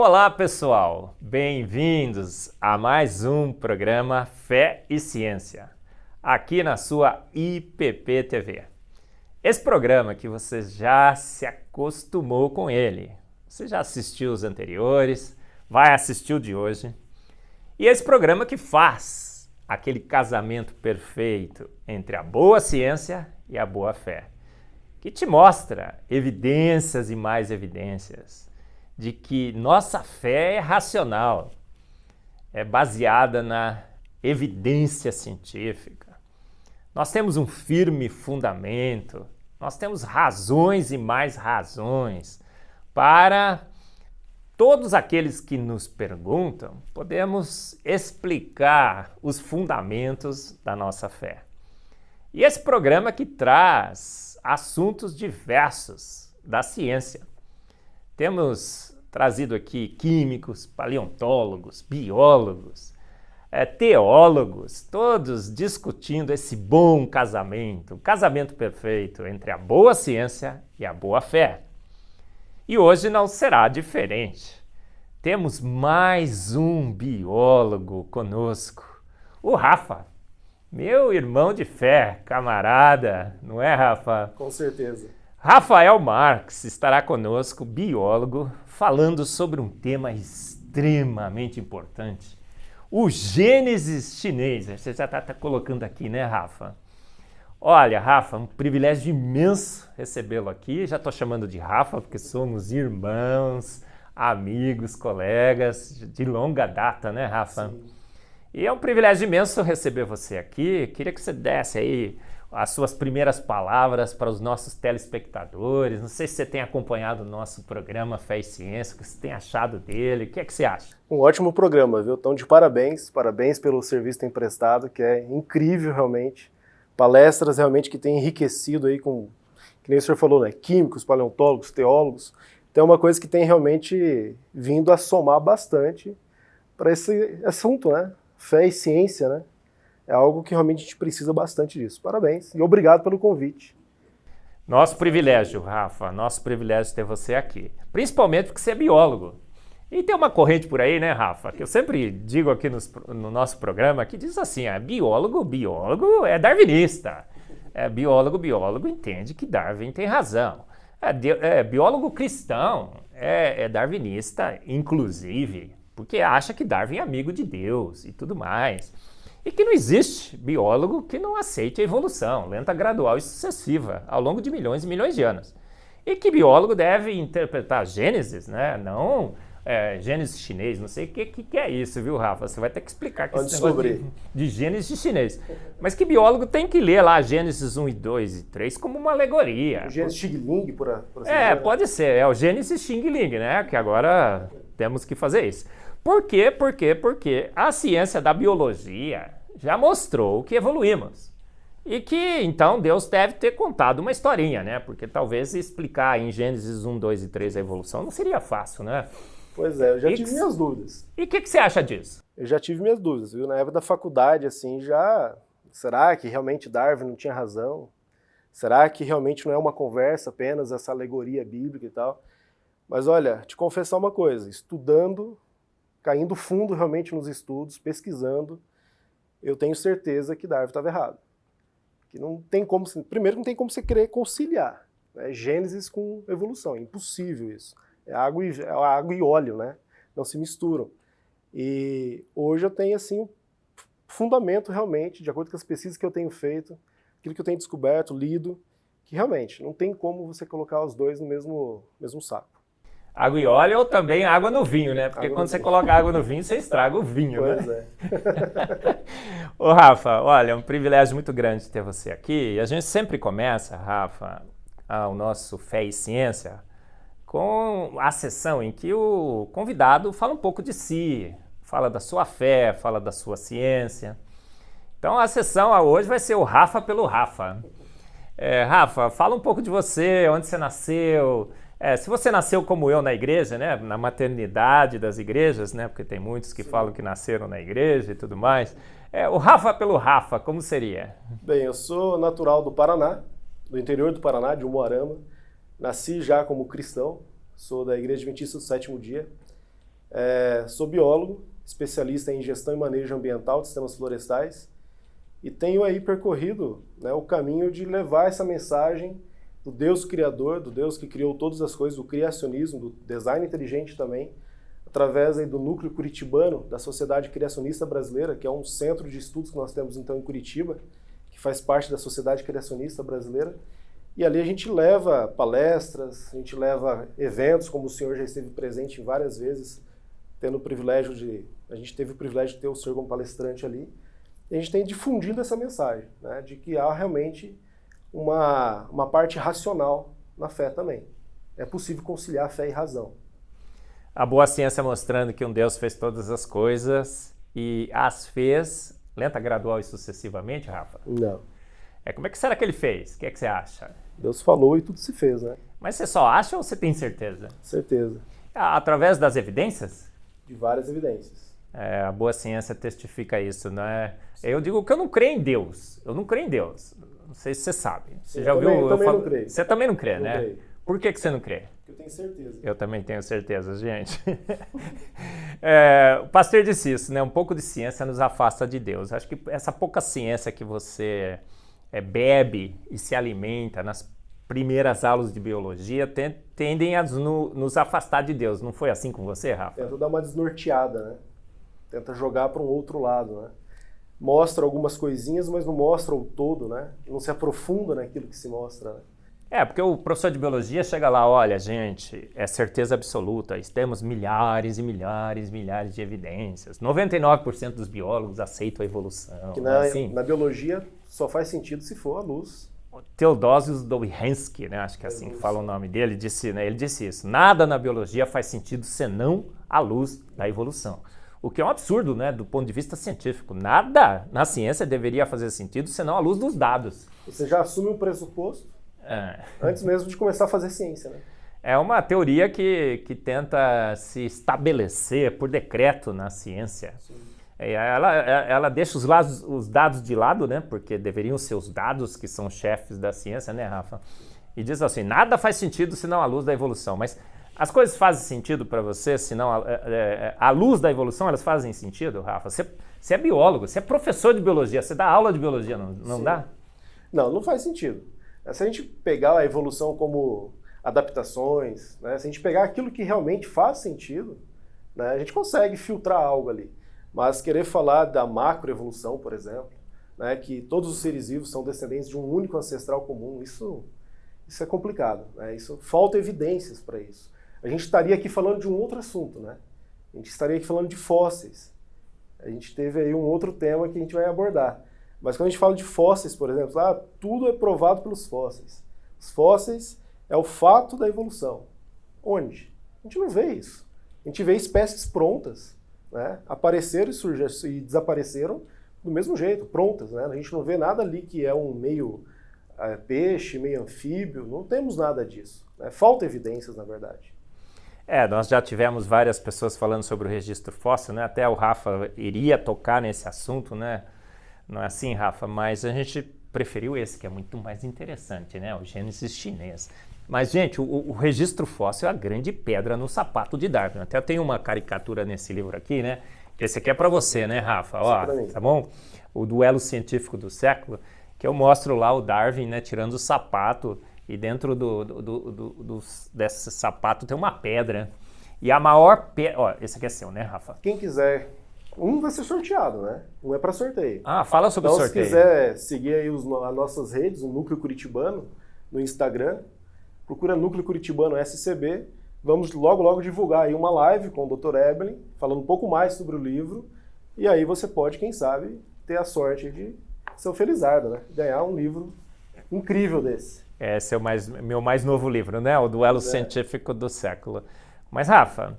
Olá pessoal, bem-vindos a mais um programa Fé e Ciência, aqui na sua IPP TV. Esse programa que você já se acostumou com ele, você já assistiu os anteriores, vai assistir o de hoje, e esse programa que faz aquele casamento perfeito entre a boa ciência e a boa fé, que te mostra evidências e mais evidências de que nossa fé é racional, é baseada na evidência científica. Nós temos um firme fundamento, nós temos razões e mais razões para todos aqueles que nos perguntam, podemos explicar os fundamentos da nossa fé. E esse programa que traz assuntos diversos da ciência. Temos trazido aqui químicos, paleontólogos, biólogos, teólogos, todos discutindo esse bom casamento, o casamento perfeito entre a boa ciência e a boa fé. E hoje não será diferente. Temos mais um biólogo conosco, o Rafa, meu irmão de fé, camarada, não é, Rafa? Com certeza. Rafael Marques estará conosco, biólogo, falando sobre um tema extremamente importante, o Gênesis chinês. Você já está colocando aqui, né, Rafa? Olha, Rafa, um privilégio imenso recebê-lo aqui. Já estou chamando de Rafa porque somos irmãos, amigos, colegas de longa data, né, Rafa? Sim. E é um privilégio imenso receber você aqui. Queria que você desse aí as suas primeiras palavras para os nossos telespectadores. Não sei se você tem acompanhado o nosso programa Fé e Ciência, o que você tem achado dele, o que é que você acha? Um ótimo programa, viu? Então, de parabéns pelo serviço emprestado, que é incrível realmente. Palestras realmente que têm enriquecido aí com, que nem o senhor falou, né? Químicos, paleontólogos, teólogos. Então é uma coisa que tem realmente vindo a somar bastante para esse assunto, né? Fé e ciência, né? É algo que realmente a gente precisa bastante disso. Parabéns e obrigado pelo convite. Nosso privilégio, Rafa, nosso privilégio ter você aqui. Principalmente porque você é biólogo. E tem uma corrente por aí, né, Rafa, que eu sempre digo aqui no nosso programa, que diz assim, biólogo é darwinista. Biólogo entende que Darwin tem razão. Biólogo cristão é darwinista, inclusive, porque acha que Darwin é amigo de Deus e tudo mais. E que não existe biólogo que não aceite a evolução, lenta, gradual e sucessiva, ao longo de milhões e milhões de anos. E que biólogo deve interpretar Gênesis, né? Não Gênesis chinês, não sei o que é isso, viu, Rafa? Você vai ter que explicar que esse negócio de Gênesis chinês. Mas que biólogo tem que ler lá Gênesis 1 e 2 e 3 como uma alegoria. O Gênesis Xing Ling, por assim dizer. Pode ser, é o Gênesis Xing Ling, né? Que agora temos que fazer isso. Por quê? Porque a ciência da biologia já mostrou que evoluímos. E que, então, Deus deve ter contado uma historinha, né? Porque talvez explicar em Gênesis 1, 2 e 3 a evolução não seria fácil, né? Pois é, eu já tive minhas dúvidas. E o que você acha disso? Eu já tive minhas dúvidas, viu? Na época da faculdade, assim, será que realmente Darwin não tinha razão? Será que realmente não é uma conversa apenas, essa alegoria bíblica e tal? Mas olha, te confessar uma coisa, estudando, caindo fundo realmente nos estudos, pesquisando, eu tenho certeza que Darwin estava errado. Que não tem como, primeiro não tem como você querer conciliar, né? Gênesis com evolução, é impossível isso. É água e óleo, né? Não se misturam. E hoje eu tenho assim um fundamento realmente, de acordo com as pesquisas que eu tenho feito, aquilo que eu tenho descoberto, lido, que realmente não tem como você colocar os dois no mesmo saco. Água e óleo ou também água no vinho, né? Porque quando você coloca água no vinho, você estraga o vinho, pois né? É. Ô, Rafa, olha, é um privilégio muito grande ter você aqui. E a gente sempre começa, Rafa, o nosso Fé e Ciência, com a sessão em que o convidado fala um pouco de si, fala da sua fé, fala da sua ciência. Então a sessão hoje vai ser o Rafa pelo Rafa. Rafa, fala um pouco de você, onde você nasceu. Se você nasceu como eu na igreja, né, na maternidade das igrejas, né, porque tem muitos que falam que nasceram na igreja e tudo mais. O Rafa pelo Rafa, como seria? Bem, eu sou natural do Paraná, do interior do Paraná, de Umuarama. Nasci já como cristão, sou da Igreja Adventista do Sétimo Dia. Sou biólogo, especialista em gestão e manejo ambiental de sistemas florestais e tenho aí percorrido, né, o caminho de levar essa mensagem do Deus criador, do Deus que criou todas as coisas, do criacionismo, do design inteligente também, através aí do núcleo curitibano da Sociedade Criacionista Brasileira, que é um centro de estudos que nós temos então em Curitiba, que faz parte da Sociedade Criacionista Brasileira. E ali a gente leva palestras, a gente leva eventos, como o senhor já esteve presente várias vezes, a gente teve o privilégio de ter o senhor como palestrante ali. E a gente tem difundido essa mensagem, né, de que há realmente uma parte racional na fé também. É possível conciliar fé e razão. A boa ciência mostrando que um Deus fez todas as coisas e as fez lenta, gradual e sucessivamente, Rafa? Não. Como é que será que ele fez? O que é que você acha? Deus falou e tudo se fez, né? Mas você só acha ou você tem certeza? Certeza. Através das evidências? De várias evidências. A boa ciência testifica isso, né? Eu digo que eu não creio em Deus. Eu não creio em Deus. Não sei se você sabe. Você já ouviu? Eu também não creio. Você também não crê, não né? Creio. Por que você não crê? Eu tenho certeza. Eu também tenho certeza, gente. O pastor disse isso, né? Um pouco de ciência nos afasta de Deus. Acho que essa pouca ciência que você bebe e se alimenta nas primeiras aulas de biologia tendem a nos afastar de Deus. Não foi assim com você, Rafa? Tenta dar uma desnorteada, né? Tenta jogar para um outro lado, né? Mostra algumas coisinhas, mas não mostra o todo, né? Não se aprofunda naquilo que se mostra, né? Porque o professor de biologia chega lá, olha, gente, é certeza absoluta, temos milhares e milhares e milhares de evidências. 99% dos biólogos aceitam a evolução. Que assim, na biologia só faz sentido se for a luz. Theodosius Dobzhansky, né, acho que é assim que fala o nome dele, ele disse isso. Nada na biologia faz sentido senão a luz da evolução. O que é um absurdo, né, do ponto de vista científico. Nada na ciência deveria fazer sentido senão a luz dos dados. Você já assume um pressuposto antes mesmo de começar a fazer ciência, né? É uma teoria que tenta se estabelecer por decreto na ciência. Ela deixa os dados de lado, né? Porque deveriam ser os dados que são chefes da ciência, né, Rafa? E diz assim, nada faz sentido senão a luz da evolução. Mas as coisas fazem sentido para você, senão a luz da evolução, elas fazem sentido, Rafa? Você é biólogo, você é professor de biologia, você dá aula de biologia, não dá? Não faz sentido. Se a gente pegar a evolução como adaptações, né, se a gente pegar aquilo que realmente faz sentido, né, a gente consegue filtrar algo ali. Mas querer falar da macroevolução, por exemplo, né, que todos os seres vivos são descendentes de um único ancestral comum, isso é complicado, né? Falta evidências para isso. A gente estaria aqui falando de um outro assunto, né? A gente estaria aqui falando de fósseis. A gente teve aí um outro tema que a gente vai abordar. Mas quando a gente fala de fósseis, por exemplo, tudo é provado pelos fósseis. Os fósseis é o fato da evolução. Onde? A gente não vê isso. A gente vê espécies prontas, né? Apareceram e desapareceram do mesmo jeito, prontas, né? A gente não vê nada ali que é um meio peixe, meio anfíbio, não temos nada disso, né? Falta evidências, na verdade. Nós já tivemos várias pessoas falando sobre o registro fóssil, né? Até o Rafa iria tocar nesse assunto, né? Não é assim, Rafa? Mas a gente preferiu esse, que é muito mais interessante, né? O Gênesis chinês. Mas, gente, o registro fóssil é a grande pedra no sapato de Darwin. Até tem uma caricatura nesse livro aqui, né? Esse aqui é para você, né, Rafa? Ó, tá bom? O duelo científico do século, que eu mostro lá o Darwin, né, tirando o sapato, e dentro desse sapato tem uma pedra. E a maior pedra... Ó, esse aqui é seu, né, Rafa? Quem quiser... Um vai ser sorteado, né? Um é para sorteio. Fala sobre o sorteio. Se quiser seguir aí as nossas redes, o Núcleo Curitibano, no Instagram, procura Núcleo Curitibano SCB. Vamos logo divulgar aí uma live com o Dr. Evelyn, falando um pouco mais sobre o livro. E aí você pode, quem sabe, ter a sorte de ser o felizardo, né? Ganhar um livro incrível desse. Esse é meu mais novo livro, né? O Duelo Científico do Século. Mas, Rafa,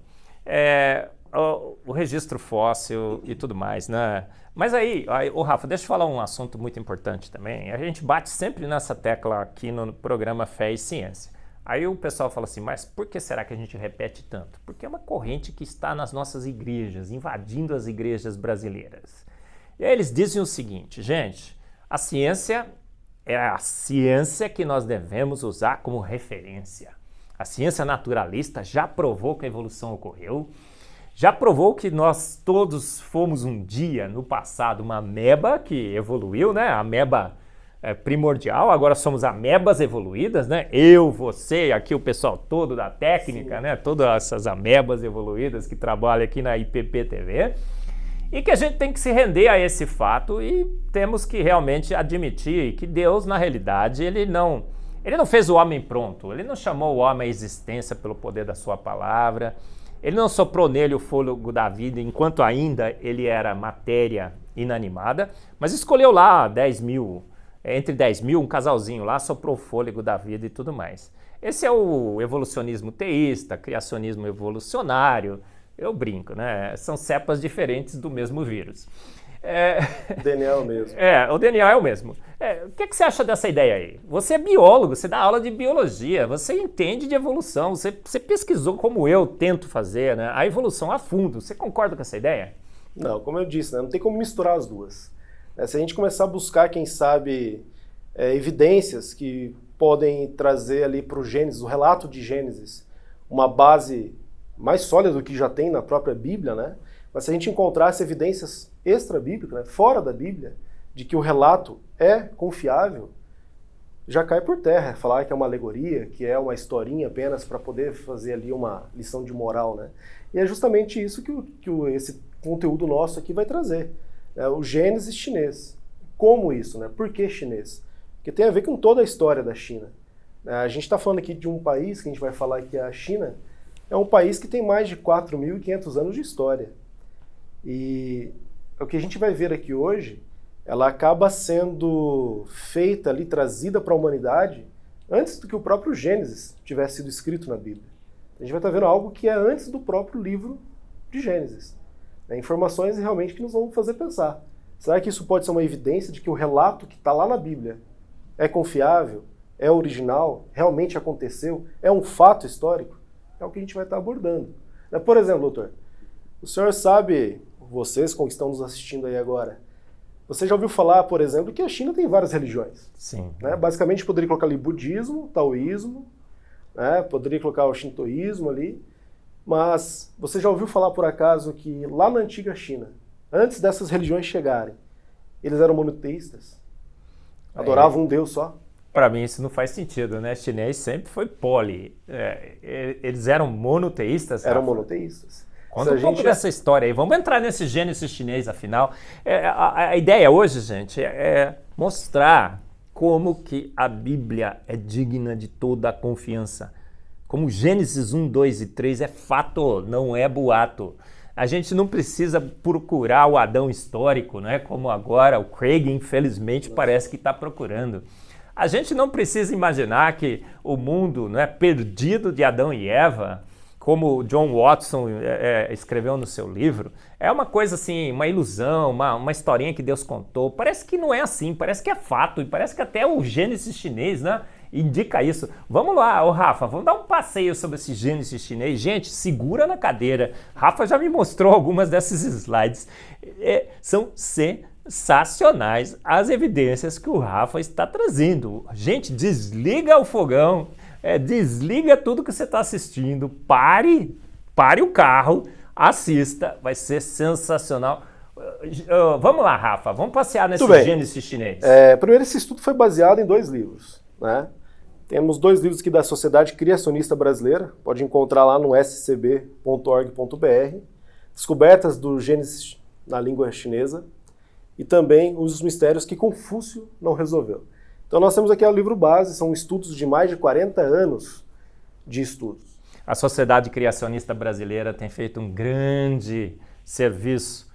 o registro fóssil e tudo mais, né? Mas aí, Rafa, deixa eu falar um assunto muito importante também. A gente bate sempre nessa tecla aqui no programa Fé e Ciência. Aí o pessoal fala assim, mas por que será que a gente repete tanto? Porque é uma corrente que está nas nossas igrejas, invadindo as igrejas brasileiras. E aí eles dizem o seguinte, gente, a ciência é a ciência que nós devemos usar como referência. A ciência naturalista já provou que a evolução ocorreu, Já provou que nós todos fomos um dia, no passado, uma ameba que evoluiu, né? A ameba primordial, agora somos amebas evoluídas, né? Eu, você, aqui o pessoal todo da técnica, sim, né? Todas essas amebas evoluídas que trabalham aqui na IPP TV. E que a gente tem que se render a esse fato e temos que realmente admitir que Deus, na realidade, ele não fez o homem pronto, ele não chamou o homem à existência pelo poder da sua palavra, ele não soprou nele o fôlego da vida enquanto ainda ele era matéria inanimada, mas escolheu lá entre 10 mil, um casalzinho lá, soprou o fôlego da vida e tudo mais. Esse é o evolucionismo teísta, criacionismo evolucionário. Eu brinco, né? São cepas diferentes do mesmo vírus. O DNA é o mesmo. O DNA é o mesmo. O que você acha dessa ideia aí? Você é biólogo, você dá aula de biologia, você entende de evolução, você pesquisou como eu tento fazer, né? A evolução a fundo. Você concorda com essa ideia? Não, como eu disse, né? Não tem como misturar as duas. Se a gente começar a buscar, quem sabe, evidências que podem trazer ali para o Gênesis, o relato de Gênesis, uma base mais sólida do que já tem na própria Bíblia, né? Mas se a gente encontrasse evidências extra-bíblicas, né, fora da Bíblia, de que o relato é confiável, já cai por terra. Falar que é uma alegoria, que é uma historinha apenas para poder fazer ali uma lição de moral, né? E é justamente isso que esse conteúdo nosso aqui vai trazer. O Gênesis chinês. Como isso, né? Por que chinês? Porque tem a ver com toda a história da China. A gente está falando aqui de um país que a gente vai falar que é a China. É um país que tem mais de 4.500 anos de história. E o que a gente vai ver aqui hoje, ela acaba sendo feita ali, trazida para a humanidade, antes do que o próprio Gênesis tivesse sido escrito na Bíblia. A gente vai estar vendo algo que é antes do próprio livro de Gênesis. Informações realmente que nos vão fazer pensar. Será que isso pode ser uma evidência de que o relato que está lá na Bíblia é confiável, é original, realmente aconteceu, é um fato histórico? É o que a gente vai estar abordando. Por exemplo, doutor, o senhor sabe, vocês que estão nos assistindo aí agora, você já ouviu falar, por exemplo, que a China tem várias religiões? Sim. Né? Basicamente, poderia colocar ali budismo, taoísmo, né? Poderia colocar o shintoísmo ali, mas você já ouviu falar, por acaso, que lá na antiga China, antes dessas religiões chegarem, eles eram monoteístas? Adoravam um Deus só? Para mim isso não faz sentido, né? Chinês sempre foi poli. Eles eram monoteístas? Eram monoteístas. Conta um pouco dessa história aí. Vamos entrar nesse Gênesis chinês, afinal. A ideia hoje, gente, é mostrar como que a Bíblia é digna de toda a confiança. Como Gênesis 1, 2 e 3 é fato, não é boato. A gente não precisa procurar o Adão histórico, né? Como agora o Craig, infelizmente, parece que está procurando. A gente não precisa imaginar que o mundo, né, perdido de Adão e Eva, como o John Watson escreveu no seu livro, é uma coisa assim, uma ilusão, uma historinha que Deus contou. Parece que não é assim, parece que é fato, e parece que até o Gênesis chinês, né, indica isso. Vamos lá, Rafa, vamos dar um passeio sobre esse Gênesis chinês. Gente, segura na cadeira. Rafa já me mostrou algumas desses slides. São sensacionais as evidências que o Rafa está trazendo. Gente, desliga o fogão, desliga tudo que você está assistindo, pare o carro, assista, vai ser sensacional. Vamos lá, Rafa, vamos passear nesse Gênesis chinês. Primeiro, esse estudo foi baseado em 2 livros, né? Temos 2 livros aqui da Sociedade Criacionista Brasileira, pode encontrar lá no scb.org.br, Descobertas do Gênesis na língua chinesa, e também Os Mistérios que Confúcio não resolveu. Então nós temos aqui o livro base, são estudos de mais de 40 anos de estudos. A Sociedade Criacionista Brasileira tem feito um grande serviço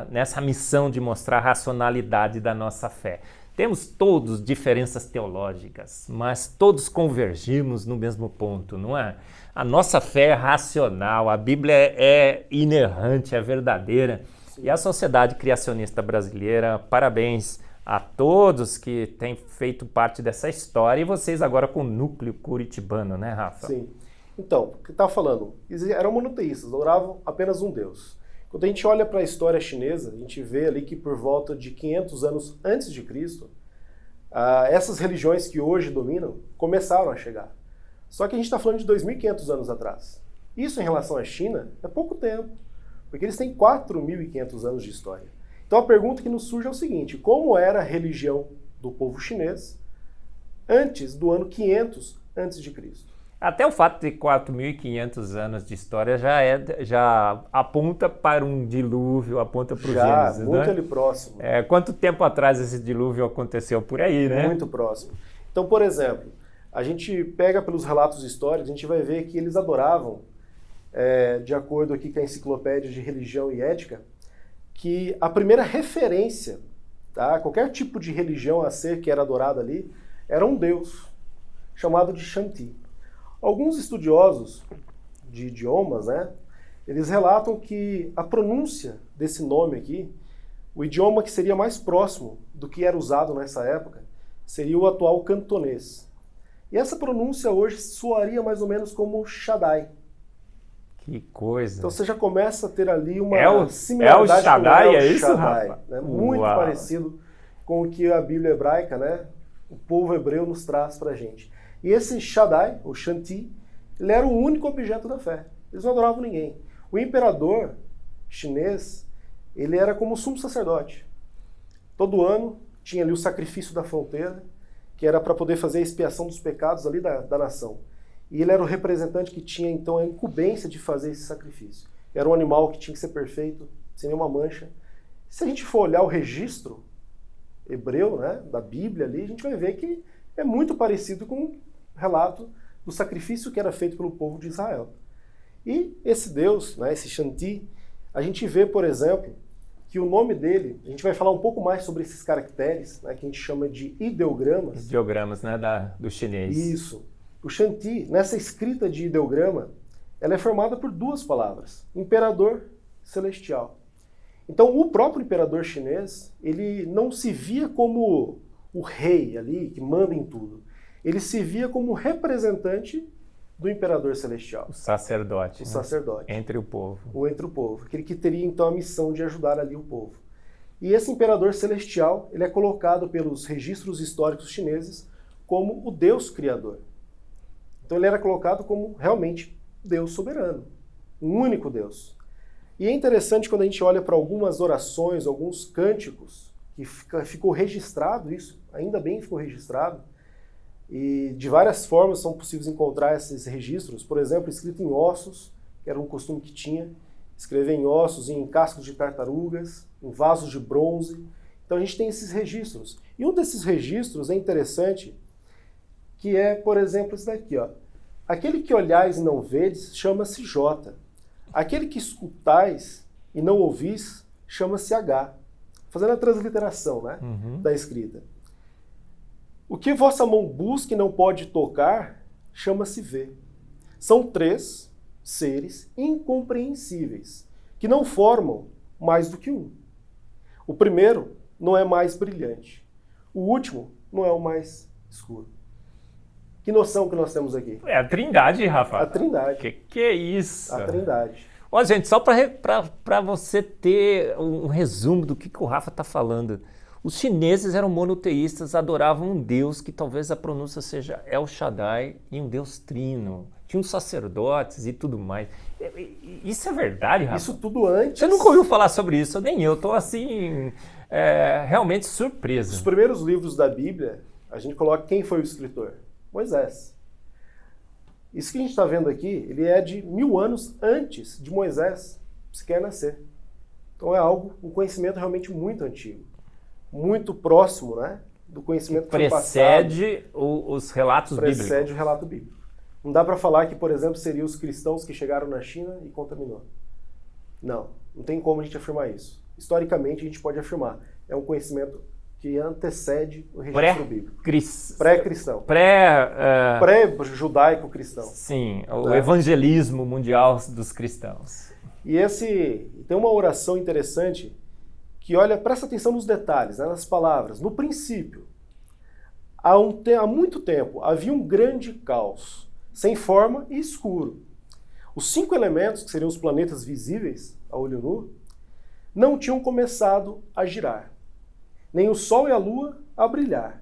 nessa missão de mostrar a racionalidade da nossa fé. Temos todos diferenças teológicas, mas todos convergimos no mesmo ponto, não é? A nossa fé é racional, a Bíblia é inerrante, é verdadeira. Sim. E a Sociedade Criacionista Brasileira, parabéns a todos que têm feito parte dessa história, e vocês agora com o núcleo curitibano, né, Rafa? Sim. Então, o que estava falando? Eles eram monoteístas, adoravam apenas um Deus. Quando a gente olha para a história chinesa, a gente vê ali que por volta de 500 anos antes de Cristo, essas religiões que hoje dominam começaram a chegar. Só que a gente está falando de 2.500 anos atrás. Isso em relação à China é pouco tempo, porque eles têm 4.500 anos de história. Então a pergunta que nos surge é o seguinte: como era a religião do povo chinês antes do ano 500 a.C.? Até o fato de 4.500 anos de história já aponta para um dilúvio, aponta para o Gênesis, muito né? ali próximo. Quanto tempo atrás esse dilúvio aconteceu por aí, né? Muito próximo. Então, por exemplo, a gente pega pelos relatos históricos, a gente vai ver que eles adoravam, de acordo aqui com a Enciclopédia de Religião e Ética, que a primeira referência, tá, qualquer tipo de religião a ser que era adorado ali, era um deus chamado de Shanti. Alguns estudiosos de idiomas, né, eles relatam que a pronúncia desse nome aqui, o idioma que seria mais próximo do que era usado nessa época, seria o atual cantonês. E essa pronúncia hoje soaria mais ou menos como Shaddai. Que coisa. Então você já começa a ter ali uma similaridade com o Shaddai, é isso, Shaddai, Rafa? né? Muito parecido com o que a Bíblia hebraica, né, o povo hebreu nos traz pra gente. E esse Shaddai, o Shanti, ele era o único objeto da fé. Eles não adoravam ninguém. O imperador chinês, ele era como o sumo sacerdote. Todo ano tinha ali o sacrifício da fronteira, que era para poder fazer a expiação dos pecados ali da nação. E ele era o representante que tinha, então, a incumbência de fazer esse sacrifício. Era um animal que tinha que ser perfeito, sem nenhuma mancha. Se a gente for olhar o registro hebreu, né, da Bíblia ali, a gente vai ver que é muito parecido com o relato do sacrifício que era feito pelo povo de Israel. E esse Deus, né, esse Shanti, a gente vê, por exemplo, que o nome dele, a gente vai falar um pouco mais sobre esses caracteres, né, que a gente chama de ideogramas. Ideogramas, né, do chinês. Isso. O Shanti, nessa escrita de ideograma, ela é formada por duas palavras: imperador celestial. Então, o próprio imperador chinês, ele não se via como o rei ali, que manda em tudo. Ele se via como representante do imperador celestial. O sacerdote. O sacerdote. Entre o povo. Entre o povo. Aquele que teria, então, a missão de ajudar ali o povo. E esse imperador celestial, ele é colocado pelos registros históricos chineses como o Deus criador. Então ele era colocado como realmente Deus soberano, um único Deus. E é interessante quando a gente olha para algumas orações, alguns cânticos, que ficou registrado isso, ainda bem que ficou registrado, e de várias formas são possíveis encontrar esses registros, por exemplo, escrito em ossos, que era um costume que tinha, escrever em ossos, em cascos de tartarugas, em vasos de bronze. Então a gente tem esses registros. E um desses registros é interessante, que é, por exemplo, esse daqui, ó. Aquele que olhais e não vedes, chama-se J. Aquele que escutais e não ouvis, chama-se H. Fazendo a transliteração, né, da escrita. O que vossa mão busca e não pode tocar, chama-se V. São três seres incompreensíveis, que não formam mais do que um. O primeiro não é mais brilhante. O último não é o mais escuro. Que noção que nós temos aqui? É a Trindade, Rafa. A Trindade. Que é isso? A Trindade. Ó, gente, só para você ter um resumo do que o Rafa está falando. Os chineses eram monoteístas, adoravam um Deus que talvez a pronúncia seja El Shaddai e um Deus trino. Tinham sacerdotes e tudo mais. Isso é verdade, Rafa? Isso tudo antes. Você nunca ouviu falar sobre isso? Nem eu. Estou assim, realmente surpreso. Os primeiros livros da Bíblia, a gente coloca quem foi o escritor. Moisés. Isso que a gente está vendo aqui, ele é de 1000 anos antes de Moisés sequer nascer. Então é um conhecimento realmente muito antigo, muito próximo, né, do conhecimento que foi passado. Precede os relatos bíblicos. Precede o relato bíblico. Não dá para falar que, por exemplo, seriam os cristãos que chegaram na China e contaminou. Não tem como a gente afirmar isso. Historicamente a gente pode afirmar. É um conhecimento que antecede o registro bíblico. Pré-cristão. Pré-judaico-cristão. Sim, o evangelismo mundial dos cristãos. E tem uma oração interessante que, olha, presta atenção nos detalhes, né, nas palavras. No princípio, há muito tempo, havia um grande caos, sem forma e escuro. Os 5 elementos, que seriam os planetas visíveis a olho nu, não tinham começado a girar, nem o sol e a lua a brilhar.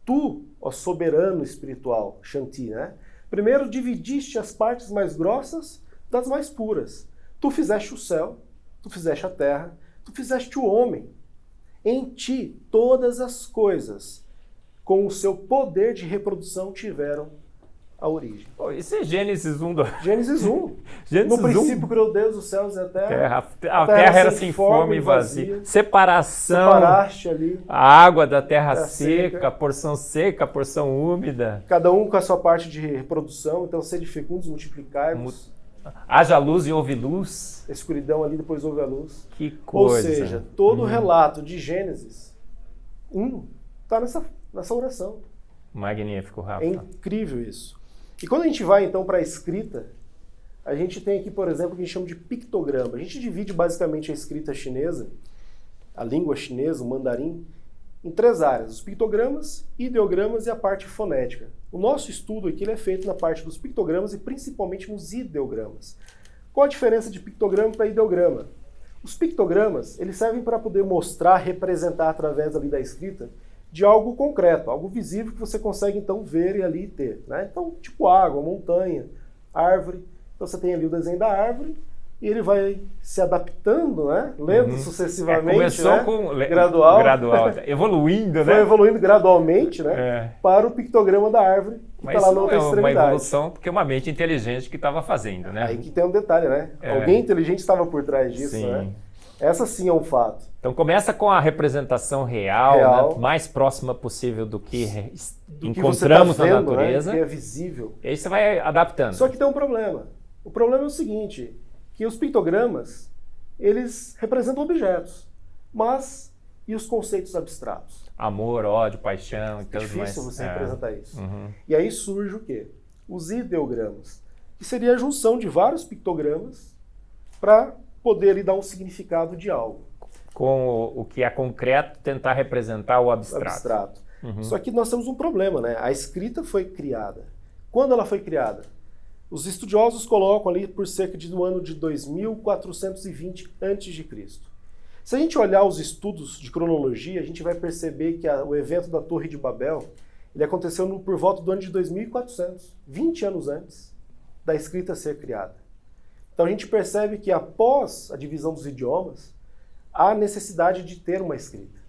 Tu, ó soberano espiritual, Shanti, né? Primeiro dividiste as partes mais grossas das mais puras. Tu fizeste o céu, tu fizeste a terra, tu fizeste o homem. Em ti todas as coisas, com o seu poder de reprodução, tiveram a origem. Pô, isso é Gênesis 1. Gênesis 1. Gênesis No princípio criou Deus os céus e a terra. A terra era sem forma e vazia. Separação. Separaste ali. A água da terra seca, porção seca, porção úmida. Cada um com a sua parte de reprodução. Então, sede fecundos, multiplicai-vos. Haja luz e houve luz. A escuridão ali, depois houve a luz. Que coisa. Ou seja, todo o relato de Gênesis 1 está nessa oração. Magnífico, Rafa. É incrível isso. E quando a gente vai, então, para a escrita, a gente tem aqui, por exemplo, o que a gente chama de pictograma. A gente divide basicamente a escrita chinesa, a língua chinesa, o mandarim, em 3 áreas: os pictogramas, ideogramas e a parte fonética. O nosso estudo aqui ele é feito na parte dos pictogramas e principalmente nos ideogramas. Qual a diferença de pictograma para ideograma? Os pictogramas eles servem para poder mostrar, representar através ali da escrita de algo concreto, algo visível que você consegue então ver e ali ter, né? Então, tipo água, montanha, árvore. Então você tem ali o desenho da árvore e ele vai se adaptando, né? Lento, sucessivamente, começou né? com gradual, evoluindo, né? Foi evoluindo gradualmente, né? Para o pictograma da árvore, que Mas está lá na outra é uma extremidade. evolução porque é uma mente inteligente que estava fazendo, né? Aí que tem um detalhe, né? Alguém inteligente estava por trás disso, sim. Né? Essa sim é um fato. Então começa com a representação real. Né? Mais próxima possível do que encontramos você tá vendo, na natureza. Né? Que é visível. E aí você vai adaptando. Só que tem um problema. O problema é o seguinte, que os pictogramas, eles representam objetos, mas e os conceitos abstratos? Amor, ódio, paixão e tudo mais. É difícil você representar isso. E aí surge o quê? Os ideogramas, que seria a junção de vários pictogramas para poder lhe dar um significado de algo. Com o que é concreto, tentar representar o abstrato. Só que nós temos um problema, né? A escrita foi criada. Quando ela foi criada? Os estudiosos colocam ali por cerca do ano de 2420 a.C. Se a gente olhar os estudos de cronologia, a gente vai perceber que o evento da Torre de Babel ele aconteceu por volta do ano de 2400, 20 anos antes da escrita ser criada. Então a gente percebe que após a divisão dos idiomas, há necessidade de ter uma escrita.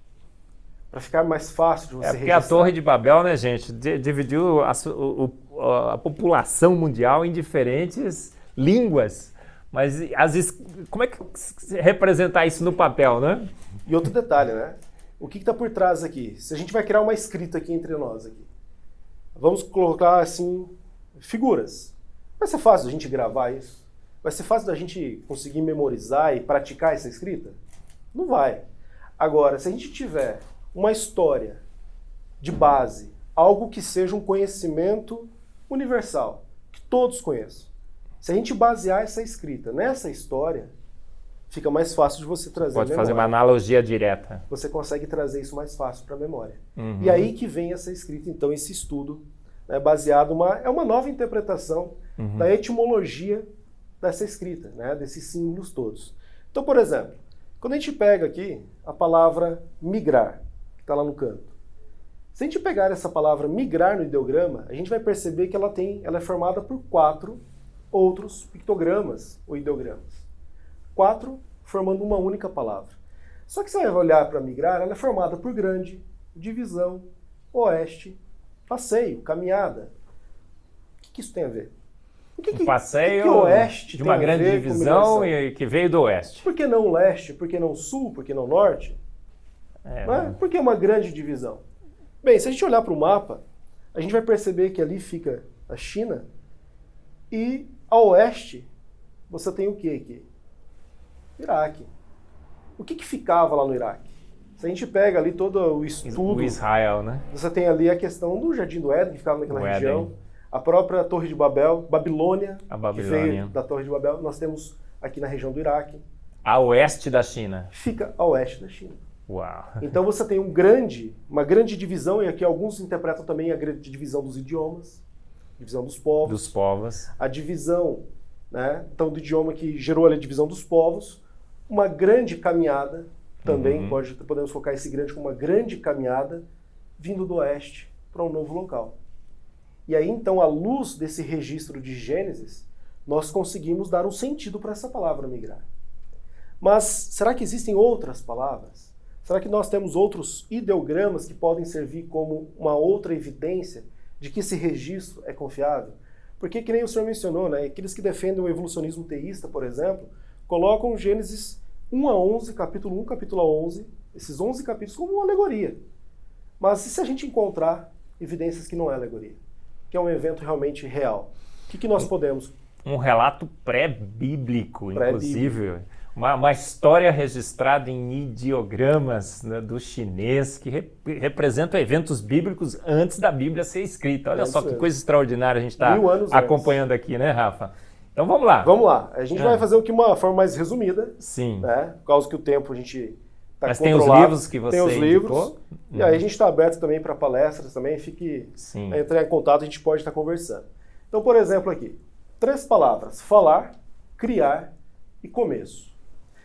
Para ficar mais fácil de você registrar. Porque a Torre de Babel, né, gente, dividiu a população mundial em diferentes línguas. Mas como é que representar isso no papel, né? E outro detalhe, né? O que está por trás aqui? Se a gente vai criar uma escrita aqui entre nós, aqui, vamos colocar assim, figuras. Vai ser fácil a gente gravar isso? Vai ser fácil da gente conseguir memorizar e praticar essa escrita? Não vai. Agora, se a gente tiver uma história de base, algo que seja um conhecimento universal, que todos conheçam, se a gente basear essa escrita nessa história, fica mais fácil de você trazer Pode fazer uma analogia direta. Você consegue trazer isso mais fácil para a memória. E aí que vem essa escrita, então, esse estudo, né, baseado é uma nova interpretação da etimologia dessa escrita, né, desses símbolos todos. Então, por exemplo, quando a gente pega aqui a palavra migrar, que está lá no canto, se a gente pegar essa palavra migrar no ideograma, a gente vai perceber que ela é formada por 4 outros pictogramas ou ideogramas. 4 formando uma única palavra. Só que se você vai olhar para migrar, ela é formada por grande, divisão, oeste, passeio, caminhada. O que isso tem a ver? Um passeio que oeste de uma grande divisão e que veio do oeste. Por que não leste? Por que não sul? Por que não norte? Por que uma grande divisão? Bem, se a gente olhar para o mapa, a gente vai perceber que ali fica a China e a oeste você tem o que aqui? Iraque. O que ficava lá no Iraque? Se a gente pega ali todo o estudo... O Israel, né? Você tem ali a questão do Jardim do Éden, que ficava naquela região. A própria Torre de Babel, Babilônia, que veio da Torre de Babel. Nós temos aqui na região do Iraque. A oeste da China. Fica a oeste da China. Uau. Então você tem uma grande divisão, e aqui alguns interpretam também a grande divisão dos idiomas, divisão dos povos. Dos povos. A divisão, né, então, do idioma que gerou a divisão dos povos. Uma grande caminhada, também podemos focar esse grande como uma grande caminhada, vindo do oeste para um novo local. E aí, então, à luz desse registro de Gênesis, nós conseguimos dar um sentido para essa palavra migrar. Mas será que existem outras palavras? Será que nós temos outros ideogramas que podem servir como uma outra evidência de que esse registro é confiável? Porque, que nem o senhor mencionou, né, aqueles que defendem o evolucionismo teísta, por exemplo, colocam Gênesis 1 a 11, capítulo 1, capítulo 11, esses 11 capítulos como uma alegoria. Mas e se a gente encontrar evidências que não é alegoria? Que é um evento realmente real? O que nós podemos? Um relato pré-bíblico, inclusive. Uma história registrada em ideogramas, né, do chinês que representam eventos bíblicos antes da Bíblia ser escrita. Olha só que coisa extraordinária a gente está acompanhando aqui, né, Rafa? Então vamos lá. Vamos lá. A gente vai fazer uma forma mais resumida. Sim. Né? Por causa que o tempo a gente está controlado. Mas tem os livros que você tem os livros. Indicou. E aí a gente está aberto também para palestras também. Fique entrar em contato, a gente pode estar conversando. Então, por exemplo, aqui. 3 palavras. Falar, criar e começo.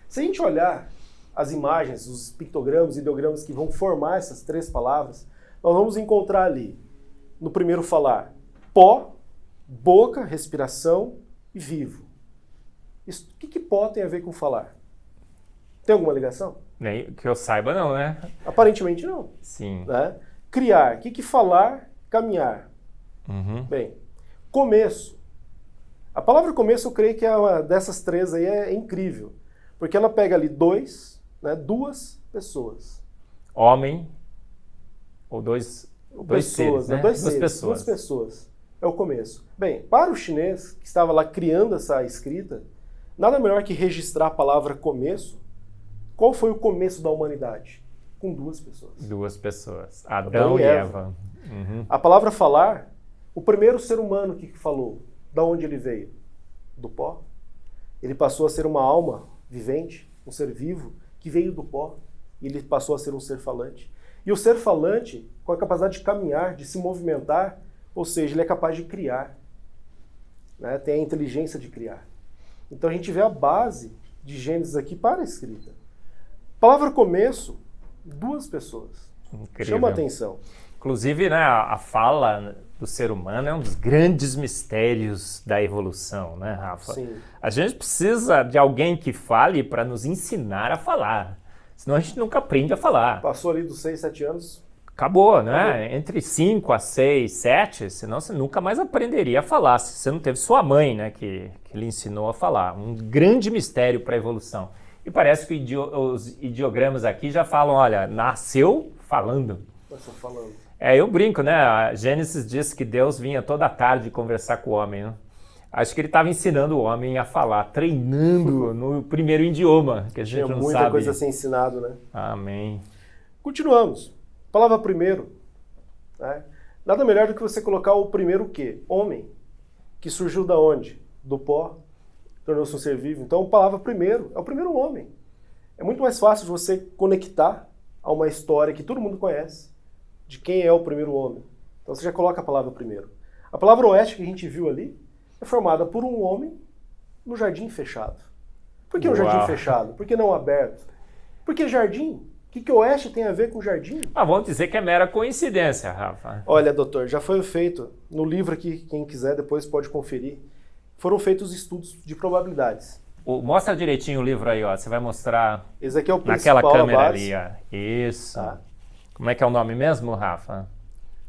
Se a gente olhar as imagens, os pictogramas, ideogramas que vão formar essas 3 palavras, nós vamos encontrar ali, no primeiro falar, pó, boca, respiração e vivo. Isso, o que pó tem a ver com falar? Tem alguma ligação? Nem que eu saiba não, né? Aparentemente não. Sim. Né? Criar, o que falar, caminhar? Bem, começo. A palavra começo eu creio que é uma dessas 3 aí é incrível. Porque ela pega ali 2, né, 2 pessoas. Homem ou dois seres, né? 2 seres, 2 pessoas. É o começo. Bem, para o chinês que estava lá criando essa escrita, nada melhor que registrar a palavra começo. Qual foi o começo da humanidade? Com 2 pessoas. 2 pessoas. Adão e Eva. A palavra falar, o primeiro ser humano que falou, da onde ele veio? Do pó. Ele passou a ser uma alma vivente, um ser vivo, que veio do pó, e ele passou a ser um ser falante. E o ser falante, com a capacidade de caminhar, de se movimentar, ou seja, ele é capaz de criar, né? Tem a inteligência de criar. Então a gente vê a base de Gênesis aqui para a escrita. Palavra começo, 2 pessoas. Incrível. Chama a atenção. Inclusive, né, a fala do ser humano é um dos grandes mistérios da evolução, né, Rafa? Sim. A gente precisa de alguém que fale para nos ensinar a falar, senão a gente nunca aprende a falar. Passou ali dos 6, 7 anos. Acabou, né? Entre 5 a 6, 7, senão você nunca mais aprenderia a falar, se você não teve sua mãe, né, que lhe ensinou a falar. Um grande mistério para a evolução. E parece que os ideogramas aqui já falam, olha, nasceu falando. Nasceu falando. Eu brinco, né? A Gênesis diz que Deus vinha toda tarde conversar com o homem, né? Acho que ele estava ensinando o homem a falar, treinando no primeiro idioma, que a gente não sabe. Tinha muita coisa a ser ensinado, né? Amém. Continuamos. Palavra primeiro. Né? Nada melhor do que você colocar o primeiro o quê? Homem. Que surgiu da onde? Do pó. Tornou-se um ser vivo. Então, a palavra primeiro é o primeiro homem. É muito mais fácil de você conectar a uma história que todo mundo conhece, de quem é o primeiro homem. Então você já coloca a palavra primeiro. A palavra oeste que a gente viu ali é formada por um homem no jardim fechado. Por que um jardim fechado? Por que não aberto? Por que jardim? O que oeste tem a ver com jardim? Vamos dizer que é mera coincidência, Rafa. Olha, doutor, já foi feito no livro aqui, quem quiser depois pode conferir. Foram feitos estudos de probabilidades. Mostra direitinho o livro aí, ó. Você vai mostrar. Esse aqui é o principal, naquela câmera ali, ó. Isso. Tá. Como é que é o nome mesmo, Rafa?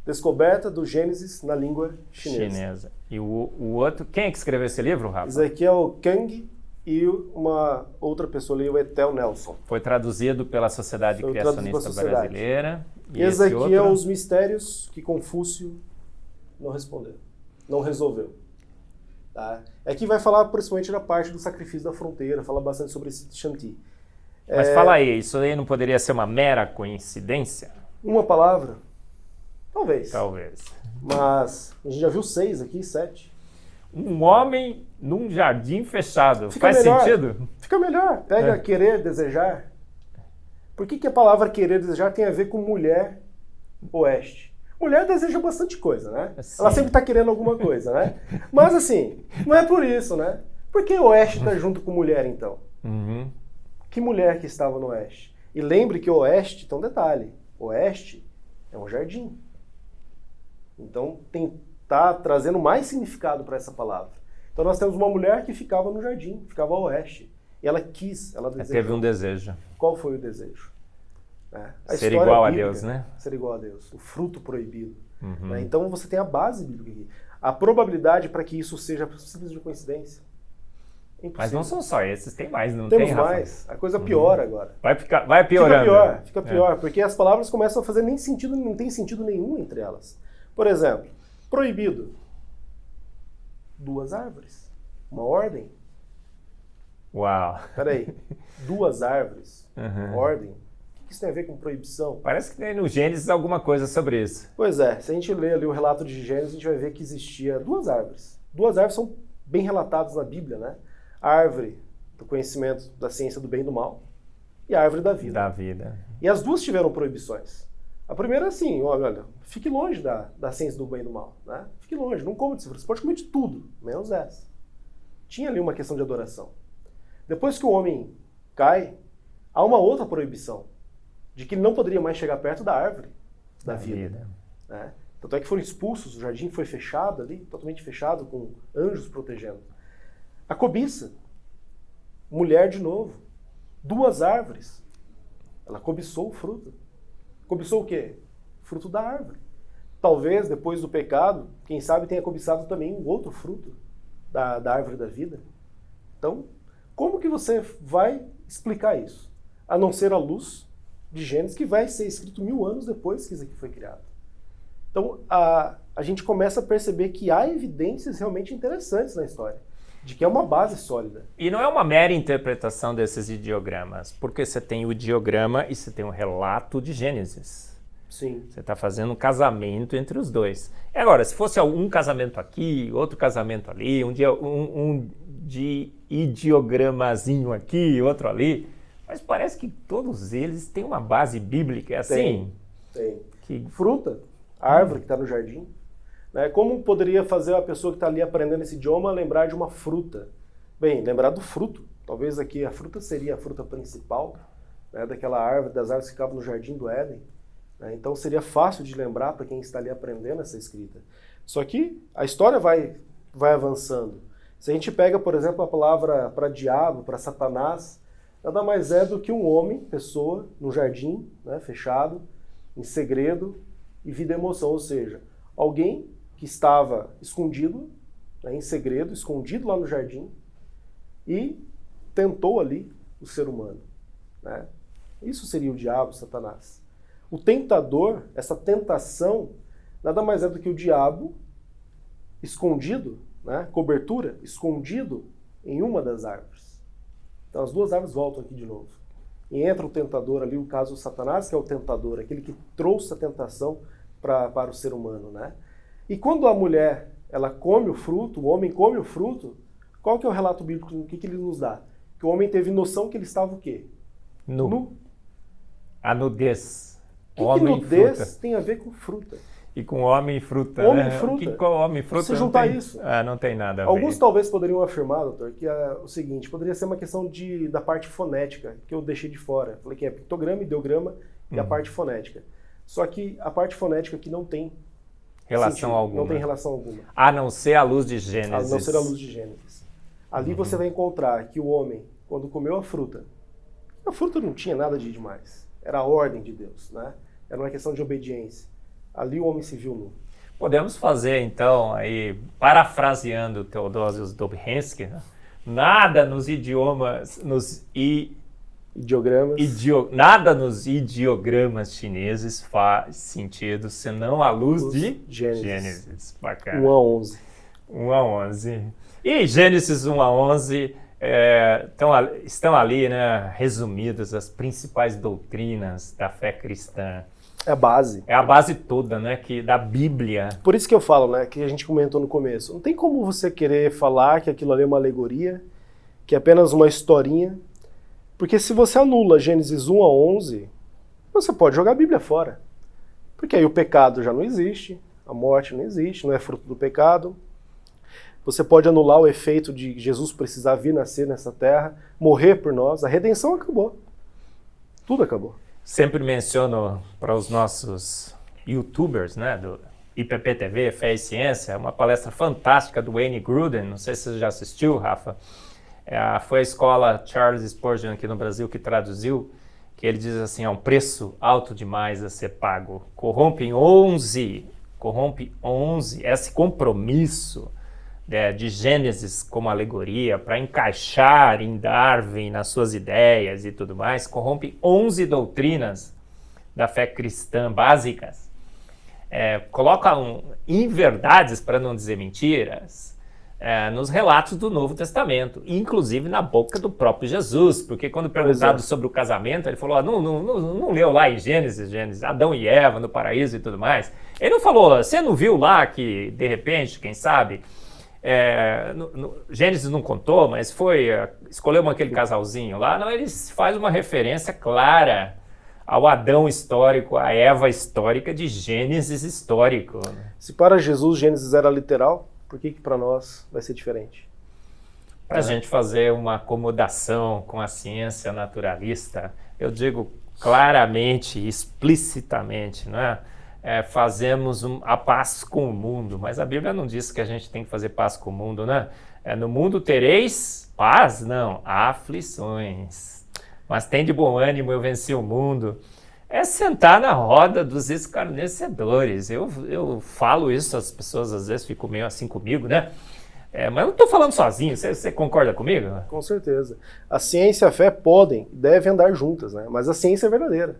Descoberta do Gênesis na língua chinesa. E o outro, quem é que escreveu esse livro, Rafa? Esse aqui é o Kang e uma outra pessoa ali, o Etel Nelson. Foi traduzido pela Sociedade Criacionista Brasileira. E esse aqui outro... é os mistérios que Confúcio não respondeu, não resolveu. Tá? Aqui vai falar principalmente da parte do sacrifício da fronteira, fala bastante sobre esse Shanti. Mas fala aí, isso aí não poderia ser uma mera coincidência? Uma palavra? Talvez. Talvez. Mas a gente já viu 6 aqui, 7. Um homem num jardim fechado. Fica Faz melhor. sentido? Fica melhor. Pega querer, desejar. Por que a palavra querer, desejar tem a ver com mulher oeste? Mulher deseja bastante coisa, né? Sim. Ela sempre tá querendo alguma coisa, né? Mas assim, não é por isso, né? Por que oeste tá junto com mulher, então? Uhum. Que mulher que estava no oeste? E lembre que o oeste, tem um detalhe, oeste é um jardim. Então tá trazendo mais significado para essa palavra. Então nós temos uma mulher que ficava no jardim, ficava a oeste. E ela quis, ela desejou. Teve um desejo. Qual foi o desejo? Ser igual a Deus, né? Ser igual a Deus. O fruto proibido. Né? Então você tem a base bíblica aqui. A probabilidade para que isso seja simples de coincidência. Mas não são só esses, tem mais, não Temos tem, mais. A coisa piora agora. Vai piorando. Fica pior, porque as palavras começam a fazer nem sentido, não tem sentido nenhum entre elas. Por exemplo, proibido. 2 árvores. Uma ordem. Uau. Peraí. 2 árvores. Ordem. O que isso tem a ver com proibição? Parece que tem no Gênesis alguma coisa sobre isso. Pois é. Se a gente ler ali o relato de Gênesis, a gente vai ver que existia 2 árvores. 2 árvores são bem relatadas na Bíblia, né? A árvore do conhecimento da ciência do bem e do mal e a árvore da vida. Da vida. E as duas tiveram proibições. A primeira é assim, olha, fique longe da ciência do bem e do mal, né? Fique longe, não coma disso. Você pode comer de tudo, menos essa. Tinha ali uma questão de adoração. Depois que o homem cai, há uma outra proibição, de que ele não poderia mais chegar perto da árvore da vida. Né? Tanto é que foram expulsos, o jardim foi fechado ali, totalmente fechado, com anjos protegendo. A cobiça. Mulher de novo. 2 árvores. Ela cobiçou o fruto. Cobiçou o quê? Fruto da árvore. Talvez, depois do pecado, quem sabe tenha cobiçado também um outro fruto da árvore da vida. Então, como que você vai explicar isso? A não ser à luz de Gênesis, que vai ser escrito 1000 anos depois que isso aqui foi criado. Então, a gente começa a perceber que há evidências realmente interessantes na história, de que é uma base sólida. E não é uma mera interpretação desses ideogramas, porque você tem o ideograma e você tem o relato de Gênesis. Sim. Você está fazendo um casamento entre os dois. E agora, se fosse um casamento aqui, outro casamento ali, um de ideogramazinho aqui, outro ali, mas parece que todos eles têm uma base bíblica, é assim? Tem. Fruta, árvore que está no jardim. Né? Como poderia fazer a pessoa que está ali aprendendo esse idioma lembrar de uma fruta? Bem, lembrar do fruto. Talvez aqui a fruta seria a fruta principal, né, daquela árvore, das árvores que ficavam no jardim do Éden. Né? Então seria fácil de lembrar para quem está ali aprendendo essa escrita. Só que a história vai avançando. Se a gente pega, por exemplo, a palavra para diabo, para Satanás, nada mais é do que um homem, pessoa, no jardim, né, fechado, em segredo e vida e emoção. Ou seja, alguém que estava escondido, né, em segredo, escondido lá no jardim, e tentou ali o ser humano. Né? Isso seria o diabo, Satanás. O tentador, essa tentação, nada mais é do que o diabo escondido, né, cobertura, escondido em uma das árvores. Então as 2 árvores voltam aqui de novo. E entra o tentador ali, o caso do Satanás, que é o tentador, aquele que trouxe a tentação para o ser humano, né? E quando a mulher, ela come o fruto, o homem come o fruto, qual que é o relato bíblico? O que ele nos dá? Que o homem teve noção que ele estava o quê? Nu. A nudez. O que nudez tem a ver com fruta? E com homem e fruta, homem né? e fruta. Qual homem e fruta? Se juntar tem... isso. Não tem nada a Alguns ver. talvez poderiam afirmar, doutor, que é o seguinte, poderia ser uma questão da parte fonética, que eu deixei de fora. Falei que é pictograma, ideograma e a parte fonética. Só que a parte fonética aqui não tem relação alguma. Não tem relação alguma. A não ser a luz de Gênesis. A não ser a luz de Gênesis. Ali você vai encontrar que o homem, quando comeu a fruta não tinha nada de demais. Era a ordem de Deus, né? Era uma questão de obediência. Ali o homem se viu nu. Podemos fazer, então, aí, parafraseando Theodosius Dobzhansky, né? Nada nos idiomas, nada nos ideogramas chineses faz sentido senão a luz de Gênesis. Bacana. 1 a 11. 1 a 11. E Gênesis 1 a 11 estão ali, né, resumidas as principais doutrinas da fé cristã. É a base. É a base toda, né, da Bíblia. Por isso que eu falo, né, que a gente comentou no começo. Não tem como você querer falar que aquilo ali é uma alegoria, que é apenas uma historinha. Porque se você anula Gênesis 1 a 11, você pode jogar a Bíblia fora. Porque aí o pecado já não existe, a morte não existe, não é fruto do pecado. Você pode anular o efeito de Jesus precisar vir nascer nessa terra, morrer por nós. A redenção acabou. Tudo acabou. Sempre menciono para os nossos youtubers, né, do IPP TV, Fé e Ciência, uma palestra fantástica do Wayne Grudem, não sei se você já assistiu, Rafa. Foi a escola Charles Spurgeon aqui no Brasil que traduziu, que ele diz assim, é um preço alto demais a ser pago. Corrompe 11, esse compromisso de Gênesis como alegoria, para encaixar em Darwin, nas suas ideias e tudo mais, corrompe 11 doutrinas da fé cristã básicas, coloca inverdades, para não dizer mentiras, nos relatos do Novo Testamento, inclusive na boca do próprio Jesus, porque quando perguntado sobre o casamento, ele falou, não leu lá em Gênesis, Adão e Eva no paraíso e tudo mais. Ele não falou, você não viu lá que, de repente, quem sabe, Gênesis não contou, mas escolheu aquele casalzinho lá. Não, ele faz uma referência clara ao Adão histórico, à Eva histórica de Gênesis histórico. Se para Jesus Gênesis era literal, por que para nós vai ser diferente? Para a gente fazer uma acomodação com a ciência naturalista, eu digo claramente, explicitamente, né? Fazemos a paz com o mundo, mas a Bíblia não diz que a gente tem que fazer paz com o mundo, né? No mundo tereis paz? Não, aflições. Mas tem de bom ânimo, eu venci o mundo. É sentar na roda dos escarnecedores. Eu falo isso, as pessoas às vezes ficam meio assim comigo, né? Mas eu não estou falando sozinho, você concorda comigo? Com certeza. A ciência e a fé devem andar juntas, né? Mas a ciência é verdadeira.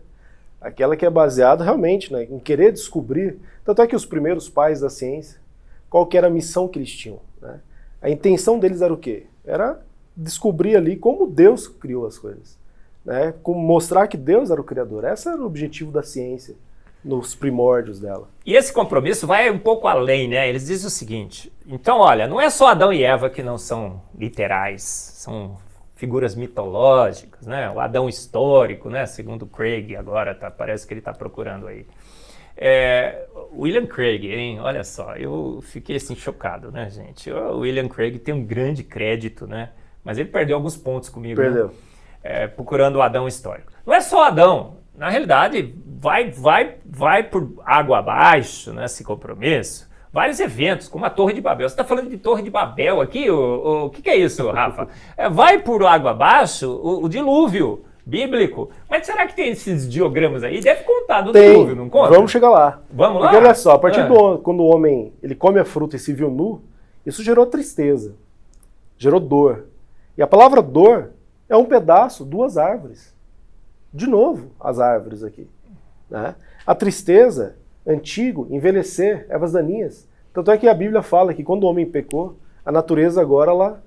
Aquela que é baseada realmente, né, em querer descobrir. Tanto é que os primeiros pais da ciência, qual que era a missão que eles tinham? Né? A intenção deles era o quê? Era descobrir ali como Deus criou as coisas. Né? Como mostrar que Deus era o Criador. Esse era o objetivo da ciência, nos primórdios dela. E esse compromisso vai um pouco além, né? Eles dizem o seguinte, então olha, não é só Adão e Eva que não são literais, são figuras mitológicas, né? O Adão histórico, né? Segundo Craig agora, parece que ele está procurando aí. William Craig, hein? Olha só, eu fiquei assim chocado, né, gente? O William Craig tem um grande crédito, né? Mas ele perdeu alguns pontos comigo. Perdeu. Né? Procurando o Adão histórico. Não é só Adão. Na realidade, vai por água abaixo, né, esse compromisso. Vários eventos, como a Torre de Babel. Você está falando de Torre de Babel aqui? O que é isso, Rafa? Vai por água abaixo o dilúvio bíblico. Mas será que tem esses diogramas aí? Deve contar do dilúvio, não conta? Vamos chegar lá. Vamos lá? Porque olha só, a partir quando o homem ele come a fruta e se viu nu, isso gerou tristeza, gerou dor. E a palavra dor é um pedaço, duas árvores. De novo, as árvores aqui. Né? A tristeza, antigo, envelhecer, ervas daninhas. Tanto é que a Bíblia fala que quando o homem pecou, a natureza agora,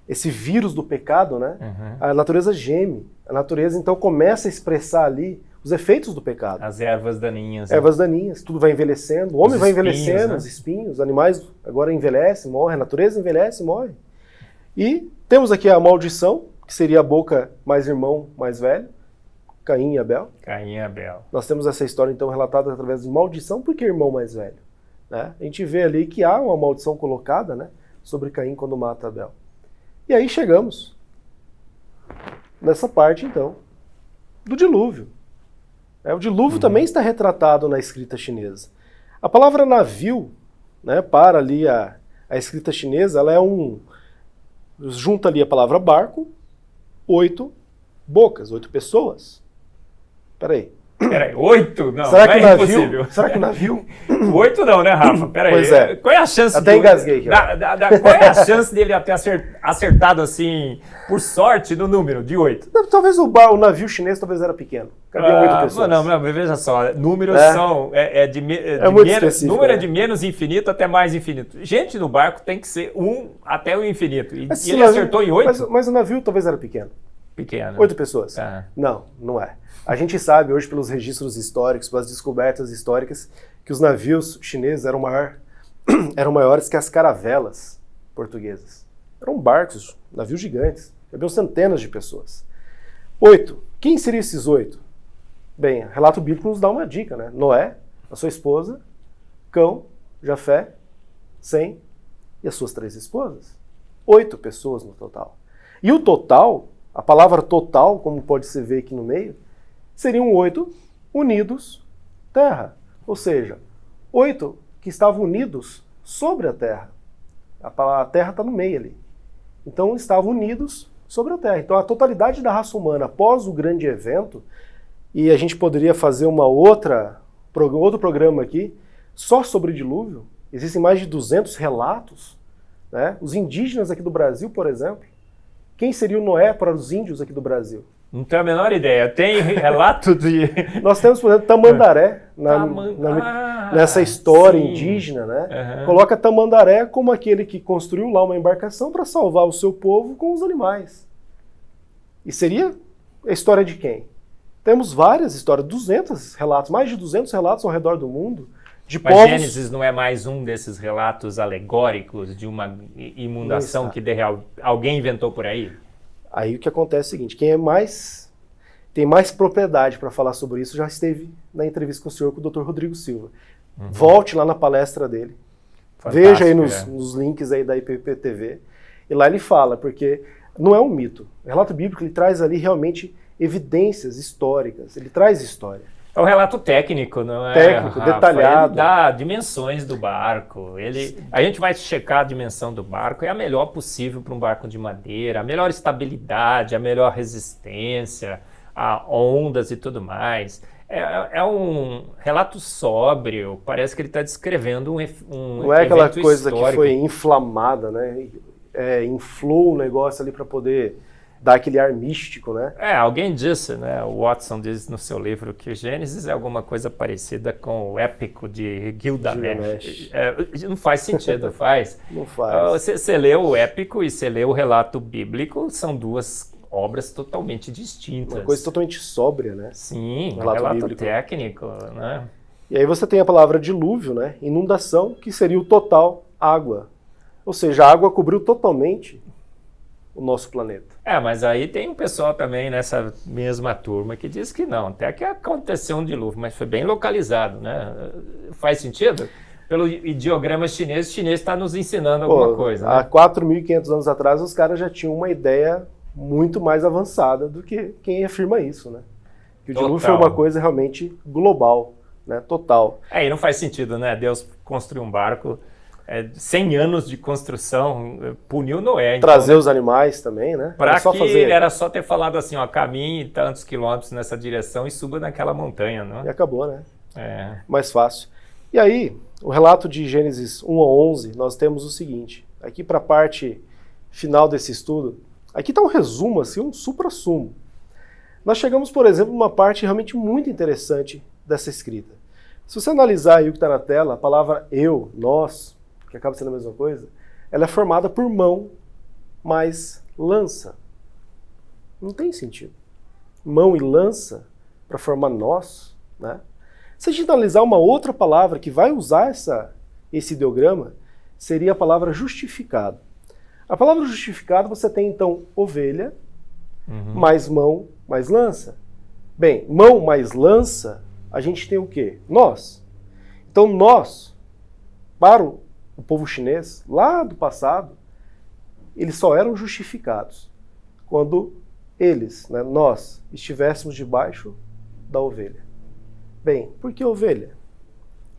esse vírus do pecado, né? Uhum. A natureza geme. A natureza então começa a expressar ali os efeitos do pecado. As ervas daninhas. Ervas daninhas, tudo vai envelhecendo. O homem vai envelhecendo, né? Os espinhos, os animais agora envelhecem, morrem. A natureza envelhece e morre. E temos aqui a maldição, que seria a boca mais irmão mais velho, Caim e Abel. Caim e Abel. Nós temos essa história então relatada através de maldição, porque irmão mais velho. Né? A gente vê ali que há uma maldição colocada, né, sobre Caim quando mata Abel. E aí chegamos nessa parte então do dilúvio. O dilúvio também está retratado na escrita chinesa. A palavra navio, né, para ali a escrita chinesa, ela junta ali a palavra barco, 8 bocas, 8 pessoas. Peraí, 8? Não, será não que é navio, impossível. Será que o navio... 8 não, né, Rafa? Peraí. Pois é. Qual é a chance... Até engasguei aqui. Qual é a chance dele ter acertado, assim, por sorte, no número de 8? Talvez o navio chinês talvez era pequeno. Cabia 8 pessoas. Não, veja só. Números são... muito específico. Número é de menos infinito até mais infinito. Gente no barco tem que ser 1 até o infinito. E ele acertou em 8? Mas o navio talvez era pequeno. Pequeno. 8 pessoas. Não, não é. A gente sabe hoje pelos registros históricos, pelas descobertas históricas, que os navios chineses eram maiores que as caravelas portuguesas. Eram barcos, navios gigantes, cabiam centenas de pessoas. 8. Quem seriam esses 8? Bem, o relato bíblico nos dá uma dica, né? Noé, a sua esposa, Cão, Jafé, Sem e as suas 3 esposas. 8 pessoas no total. E o total, a palavra total, como pode se ver aqui no meio, seriam 8 unidos terra. Ou seja, 8 que estavam unidos sobre a terra. A terra está no meio ali. Então estavam unidos sobre a terra. Então a totalidade da raça humana após o grande evento, e a gente poderia fazer outro programa aqui, só sobre o dilúvio. Existem mais de 200 relatos, né? Os indígenas aqui do Brasil, por exemplo, quem seria o Noé para os índios aqui do Brasil? Não tenho a menor ideia. Tem relato de... Nós temos, por exemplo, Tamandaré, nessa história sim. indígena, né? Uhum. Coloca Tamandaré como aquele que construiu lá uma embarcação para salvar o seu povo com os animais. E seria a história de quem? Temos várias histórias, 200 relatos, mais de 200 relatos ao redor do mundo, de Mas povos... Gênesis não é mais um desses relatos alegóricos de uma inundação que alguém inventou por aí? Aí o que acontece é o seguinte, quem tem mais propriedade para falar sobre isso já esteve na entrevista com o senhor, com o Dr. Rodrigo Silva. Volte lá na palestra dele. Fantástico, Veja aí nos links aí da IPP-TV. E lá ele fala, porque não é um mito. O relato bíblico ele traz ali realmente evidências históricas. Ele traz história. É um relato técnico, não é? Técnico, Rafa? detalhado. Ele dá dimensões do barco. A gente vai checar a dimensão do barco, é a melhor possível para um barco de madeira, a melhor estabilidade, a melhor resistência, a ondas e tudo mais. É um relato sóbrio, parece que ele está descrevendo um não é aquela coisa histórico. Que foi inflamada, né? Inflou o negócio ali para poder dar aquele ar místico, né? Alguém disse, né? O Watson diz no seu livro que Gênesis é alguma coisa parecida com o épico de Gilgamesh. Não faz sentido, faz? Não faz. Você lê o épico e você lê o relato bíblico, são duas obras totalmente distintas. Uma coisa totalmente sóbria, né? Sim, um relato técnico, né? E aí você tem a palavra dilúvio, né? Inundação, que seria o total água. Ou seja, a água cobriu totalmente o nosso planeta. Mas aí tem um pessoal também nessa mesma turma que diz que não, até que aconteceu um dilúvio, mas foi bem localizado, né? Faz sentido? Pelo ideograma chinês, o chinês está nos ensinando alguma coisa. Há né? 4.500 anos atrás, os caras já tinham uma ideia muito mais avançada do que quem afirma isso, né? Que o dilúvio foi uma coisa realmente global, né? Total. E não faz sentido, né? Deus construiu um barco... 100 anos de construção, puniu Noé. Trazer os animais também, né? Era só ter falado assim, caminhe tantos quilômetros nessa direção e suba naquela montanha, não? E acabou, né? Mais fácil. E aí, o relato de Gênesis 1 a 11, nós temos o seguinte, aqui para a parte final desse estudo, aqui está um resumo, assim, um supra-sumo. Nós chegamos, por exemplo, numa parte realmente muito interessante dessa escrita. Se você analisar aí o que está na tela, a palavra eu, nós, que acaba sendo a mesma coisa, ela é formada por mão mais lança. Não tem sentido. Mão e lança para formar nós, né? Se a gente analisar uma outra palavra que vai usar esse ideograma, seria a palavra justificado. A palavra justificado você tem então ovelha, mais mão, mais lança. Bem, mão mais lança, a gente tem o quê? Nós. Então nós, para o povo chinês, lá do passado, eles só eram justificados quando eles, né, nós, estivéssemos debaixo da ovelha. Bem, por que ovelha?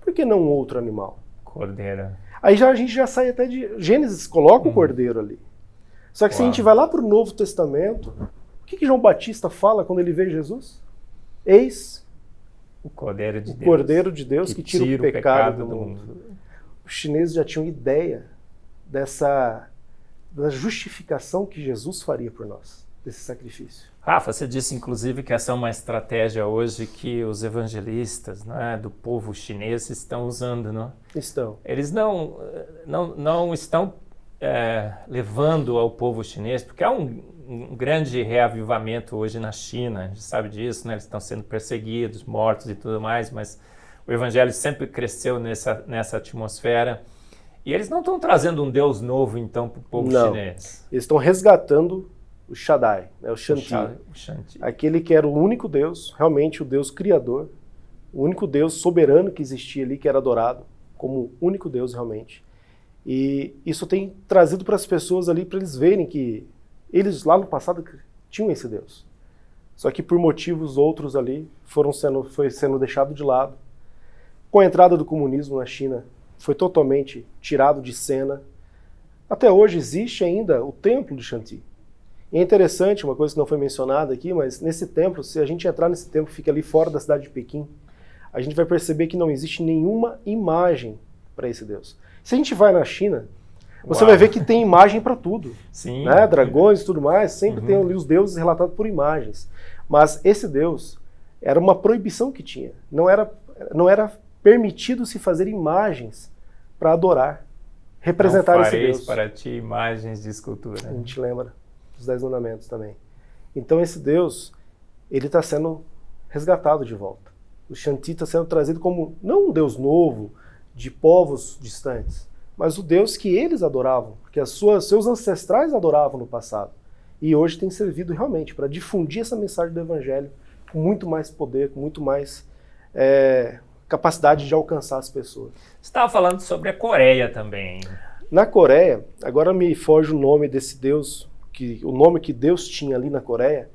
Por que não outro animal? Cordeiro. Aí a gente já sai até de... Gênesis coloca o cordeiro ali. Só que se a gente vai lá para o Novo Testamento, o que João Batista fala quando ele vê Jesus? Eis o Cordeiro de Deus, Cordeiro de Deus que tira o pecado do mundo. Os chineses já tinham ideia da justificação que Jesus faria por nós, desse sacrifício. Rafa, você disse inclusive que essa é uma estratégia hoje que os evangelistas, né, do povo chinês estão usando, não? Estão. Eles não estão levando ao povo chinês, porque há um grande reavivamento hoje na China, a gente sabe disso, né? Eles estão sendo perseguidos, mortos e tudo mais, mas o evangelho sempre cresceu nessa atmosfera. E eles não estão trazendo um Deus novo, então, para o povo chinês. Eles estão resgatando o Shaddai, né, o Shanti. Aquele que era o único Deus, realmente o Deus criador, o único Deus soberano que existia ali, que era adorado como o único Deus realmente. E isso tem trazido para as pessoas ali, para eles verem que eles lá no passado tinham esse Deus. Só que por motivos outros ali foi sendo deixado de lado. Com a entrada do comunismo na China, foi totalmente tirado de cena. Até hoje existe ainda o templo de Shanti. E é interessante, uma coisa que não foi mencionada aqui, mas nesse templo, se a gente entrar nesse templo, fica ali fora da cidade de Pequim, a gente vai perceber que não existe nenhuma imagem para esse Deus. Se a gente vai na China, você vai ver que tem imagem para tudo. Sim. Né? Dragões e tudo mais, sempre tem ali os deuses relatados por imagens. Mas esse Deus era uma proibição que tinha. Não era permitido se fazer imagens para adorar, representar esse Deus. Não fareis para ti imagens de escultura. A gente lembra dos 10 mandamentos também. Então esse Deus, ele está sendo resgatado de volta. O Shanti está sendo trazido como, não um Deus novo, de povos distantes, mas o Deus que eles adoravam, que seus ancestrais adoravam no passado. E hoje tem servido realmente para difundir essa mensagem do Evangelho com muito mais poder, com muito mais capacidade de alcançar as pessoas. Você estava falando sobre a Coreia também. Na Coreia, agora me foge o nome desse Deus, o nome que Deus tinha ali na Coreia,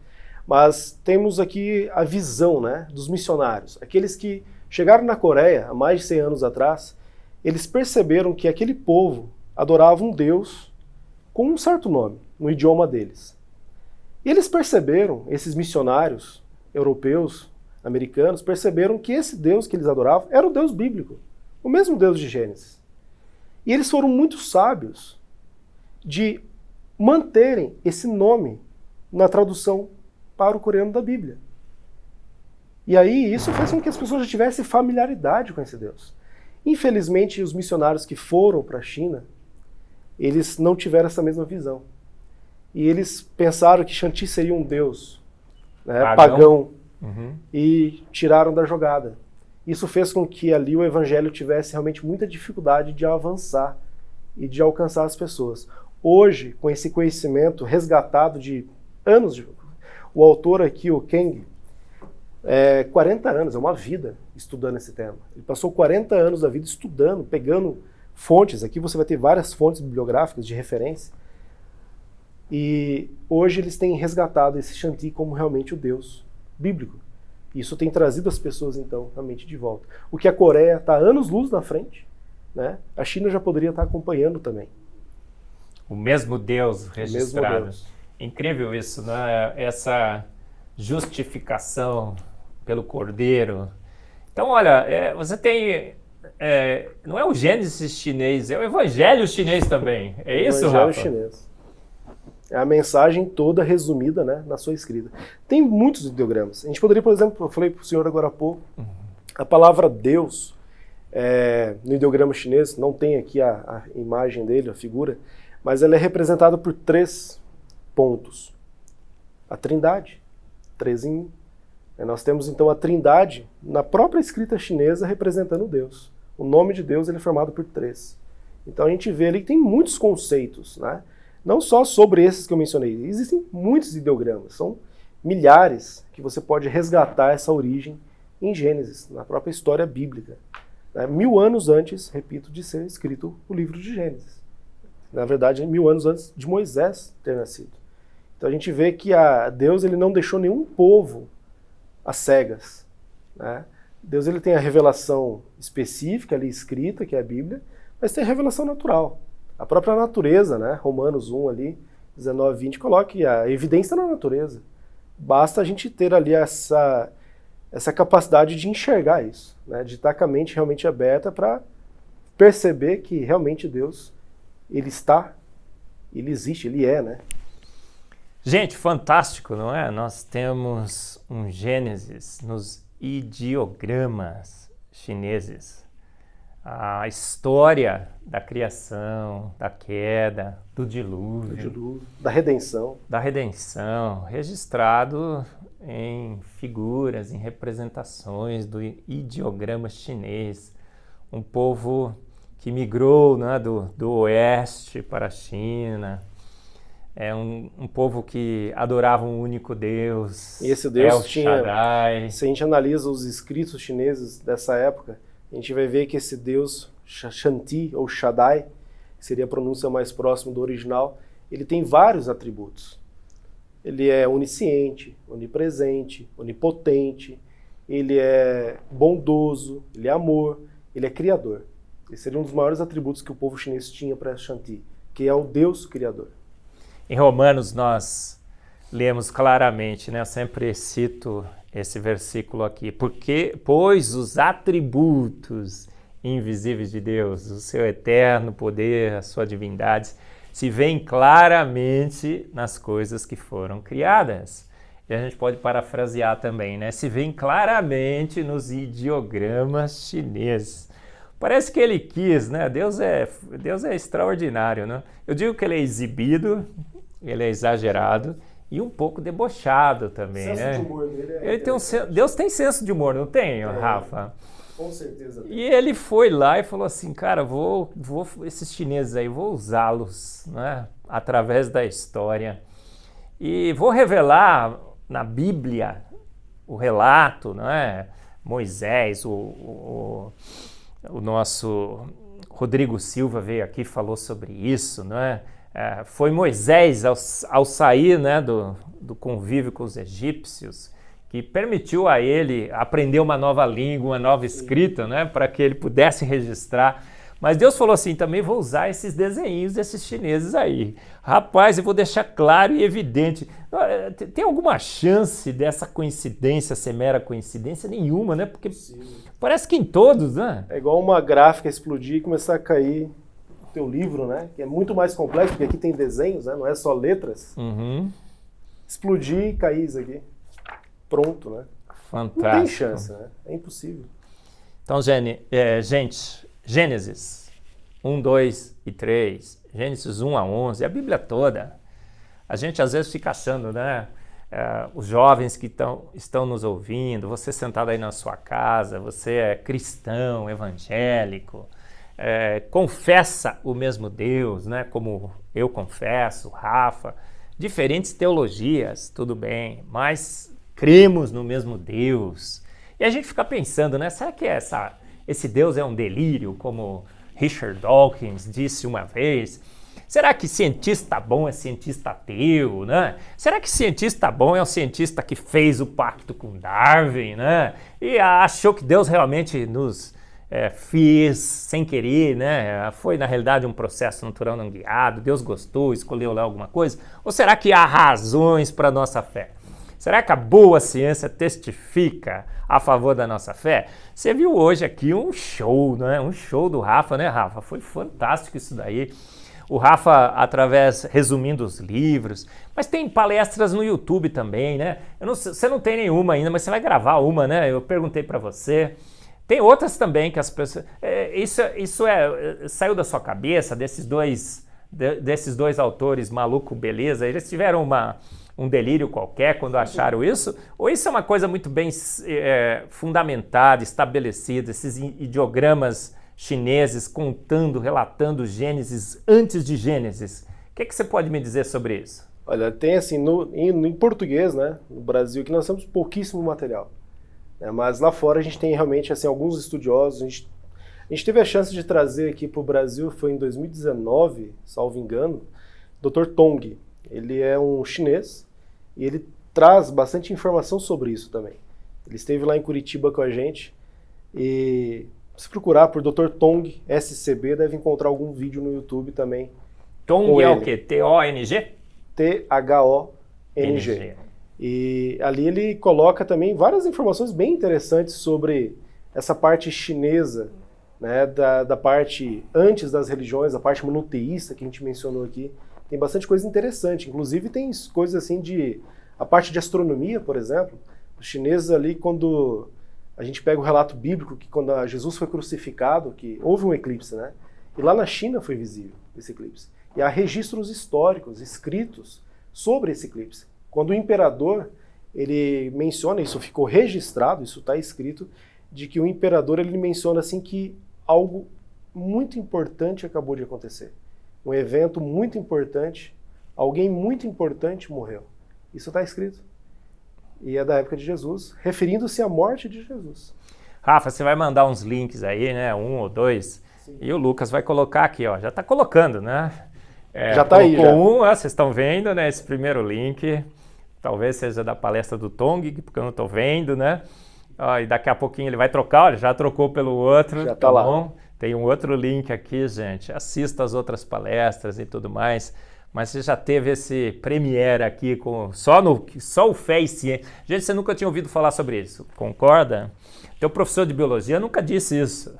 mas temos aqui a visão, né, dos missionários. Aqueles que chegaram na Coreia há mais de 100 anos atrás, eles perceberam que aquele povo adorava um Deus com um certo nome, no idioma deles. E eles perceberam, esses missionários europeus, americanos, perceberam que esse Deus que eles adoravam era o Deus bíblico, o mesmo Deus de Gênesis. E eles foram muito sábios de manterem esse nome na tradução para o coreano da Bíblia. E aí isso fez com que as pessoas já tivessem familiaridade com esse Deus. Infelizmente, os missionários que foram para a China, eles não tiveram essa mesma visão. E eles pensaram que Shanti seria um Deus, né, pagão, e tiraram da jogada. Isso fez com que ali o Evangelho tivesse realmente muita dificuldade de avançar e de alcançar as pessoas. Hoje, com esse conhecimento resgatado de anos, o autor aqui, o Keng, 40 anos, é uma vida estudando esse tema. Ele passou 40 anos da vida estudando, pegando fontes. Aqui você vai ter várias fontes bibliográficas de referência. E hoje eles têm resgatado esse Shanti como realmente o Deus bíblico. Isso tem trazido as pessoas, então, realmente de volta. O que a Coreia está anos-luz na frente, né? A China já poderia estar acompanhando também. O mesmo Deus registrado. O mesmo Deus. Incrível isso, né? Essa justificação pelo Cordeiro. Então, olha, você tem... não é o Gênesis chinês, é o Evangelho chinês também. É isso, Rafa? Evangelho chinês. É a mensagem toda resumida, né, na sua escrita. Tem muitos ideogramas. A gente poderia, por exemplo, eu falei para o senhor agora há pouco, a palavra Deus, no ideograma chinês, não tem aqui a imagem dele, a figura, mas ela é representada por 3 pontos. A Trindade, 3 em 1. Nós temos então a Trindade na própria escrita chinesa representando Deus. O nome de Deus ele é formado por 3. Então a gente vê ali que tem muitos conceitos, né? Não só sobre esses que eu mencionei, existem muitos ideogramas, são milhares que você pode resgatar essa origem em Gênesis, na própria história bíblica. 1000 anos antes, repito, de ser escrito o livro de Gênesis. Na verdade, 1000 anos antes de Moisés ter nascido. Então a gente vê que Deus ele não deixou nenhum povo às cegas, né? Deus ele tem a revelação específica ali escrita, que é a Bíblia, mas tem a revelação natural. A própria natureza, né? Romanos 1 ali, 19, 20, coloca que a evidência na natureza. Basta a gente ter ali essa capacidade de enxergar isso, né? De estar com a mente realmente aberta para perceber que realmente Deus, ele está, ele existe, ele é, né? Gente, fantástico, não é? Nós temos um Gênesis nos ideogramas chineses. A história da criação, da queda, do dilúvio, da redenção, registrado em figuras, em representações do ideograma chinês. Um povo que migrou, né, do oeste para a China. É um povo que adorava um único Deus. E esse Deus El Shaddai. Se a gente analisa os escritos chineses dessa época, a gente vai ver que esse Deus, Shanti ou Shaddai, que seria a pronúncia mais próxima do original, ele tem vários atributos. Ele é onisciente, onipresente, onipotente, ele é bondoso, ele é amor, ele é criador. Esse seria um dos maiores atributos que o povo chinês tinha para Shanti, que é o Deus criador. Em Romanos nós lemos claramente, né? Eu sempre cito esse versículo aqui, pois os atributos invisíveis de Deus, o seu eterno poder, a sua divindade, se veem claramente nas coisas que foram criadas. E a gente pode parafrasear também, né? Se veem claramente nos ideogramas chineses. Parece que ele quis, né? Deus é extraordinário, né? Eu digo que ele é exibido, ele é exagerado e um pouco debochado também, né? De humor dele Deus tem senso de humor, não tem, Rafa? Com certeza. E ele foi lá e falou assim, cara, esses chineses aí, vou usá-los, né, através da história e vou revelar na Bíblia o relato, né, Moisés, o nosso Rodrigo Silva veio aqui e falou sobre isso, né? Foi Moisés ao sair, né, do convívio com os egípcios que permitiu a ele aprender uma nova língua, uma nova escrita, né, para que ele pudesse registrar. Mas Deus falou assim, também vou usar esses desenhos desses chineses aí. Rapaz, eu vou deixar claro e evidente. Tem alguma chance dessa coincidência ser mera coincidência? Nenhuma, né? Porque parece que em todos, né? É igual uma gráfica explodir e começar a cair o teu livro, né? Que é muito mais complexo, porque aqui tem desenhos, né? Não é só letras. Uhum. Explodir e cair isso aqui. Pronto, né? Fantástico. Não tem chance, né? É impossível. Então, gente, Gênesis 1, 2 e 3, Gênesis 1 a 11, a Bíblia toda. A gente às vezes fica achando, né? Os jovens que estão nos ouvindo, você sentado aí na sua casa, você é cristão, evangélico, confessa o mesmo Deus, né? Como eu confesso, Rafa, diferentes teologias, tudo bem, mas cremos no mesmo Deus. E a gente fica pensando, né? Será que esse Deus é um delírio, como Richard Dawkins disse uma vez? Será que cientista bom é cientista ateu, né? Será que cientista bom é um cientista que fez o pacto com Darwin, né? E achou que Deus realmente nos fez sem querer, né? Foi na realidade um processo natural não guiado, Deus gostou, escolheu lá alguma coisa? Ou será que há razões para a nossa fé? Será que a boa ciência testifica a favor da nossa fé? Você viu hoje aqui um show, né? Um show do Rafa, né, Rafa? Foi fantástico isso daí. O Rafa, resumindo os livros, mas tem palestras no YouTube também, né? Você não tem nenhuma ainda, mas você vai gravar uma, né? Eu perguntei para você. Tem outras também que as pessoas... saiu da sua cabeça, desses dois autores maluco, beleza? Eles tiveram um delírio qualquer quando acharam isso? Ou isso é uma coisa muito bem fundamentada, estabelecida, esses ideogramas chineses relatando Gênesis antes de Gênesis? O que você pode me dizer sobre isso? Olha, tem assim, em português, né, no Brasil, que nós temos pouquíssimo material. Né, mas lá fora a gente tem realmente assim, alguns estudiosos. A gente teve a chance de trazer aqui para o Brasil, foi em 2019, salvo engano, Dr. Tong. Ele é um chinês e ele traz bastante informação sobre isso também. Ele esteve lá em Curitiba com a gente e se procurar por Dr. Tong SCB, deve encontrar algum vídeo no YouTube também. Tong é o quê? T-O-N-G? T-H-O-N-G. E ali ele coloca também várias informações bem interessantes sobre essa parte chinesa, né, da parte antes das religiões, a parte monoteísta que a gente mencionou aqui. Tem bastante coisa interessante, inclusive tem coisas assim a parte de astronomia, por exemplo. Os chineses ali, quando a gente pega o relato bíblico, que quando Jesus foi crucificado, que houve um eclipse, né? E lá na China foi visível esse eclipse. E há registros históricos, escritos, sobre esse eclipse. Quando o imperador, ele menciona, isso ficou registrado, isso está escrito, de que o imperador, ele menciona assim que algo muito importante acabou de acontecer. Um evento muito importante, alguém muito importante morreu. Isso está escrito. E é da época de Jesus, referindo-se à morte de Jesus. Rafa, você vai mandar uns links aí, né? 1 ou 2. Sim. E o Lucas vai colocar aqui, ó. Já está colocando, né? Já está aí, já. Vocês estão vendo, né? Esse primeiro link. Talvez seja da palestra do Tong, porque eu não estou vendo, né? Ó, e daqui a pouquinho ele vai trocar, olha, já trocou pelo outro. Já tá lá. Bom? Tem um outro link aqui, gente. Assista as outras palestras e tudo mais. Mas você já teve esse premiere aqui com só o Fé e Ciência. Gente, você nunca tinha ouvido falar sobre isso, concorda? Teu professor de biologia nunca disse isso.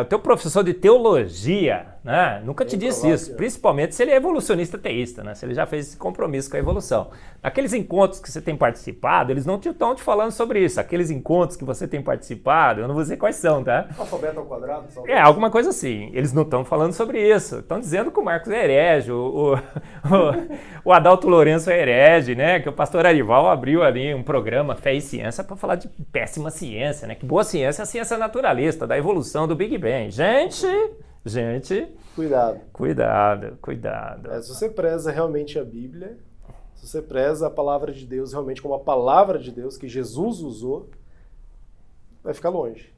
O teu professor de teologia, né, nunca te disse isso, principalmente se ele é evolucionista teísta, né, se ele já fez esse compromisso com a evolução. Aqueles encontros que você tem participado, eles não estão te falando sobre isso. Aqueles encontros que você tem participado, eu não vou dizer quais são, tá? Alfabeto ao quadrado? Alguma coisa assim. Eles não estão falando sobre isso. Estão dizendo que o Marcos é herege, o Adalto Lourenço é herege, né? Que o pastor Arival abriu ali um programa Fé e Ciência para falar de péssima ciência, né? Que boa ciência é a ciência naturalista, da evolução do Big Bang. Gente... Cuidado. Se você preza realmente a Bíblia, se você preza a palavra de Deus realmente como a palavra de Deus que Jesus usou, vai ficar longe.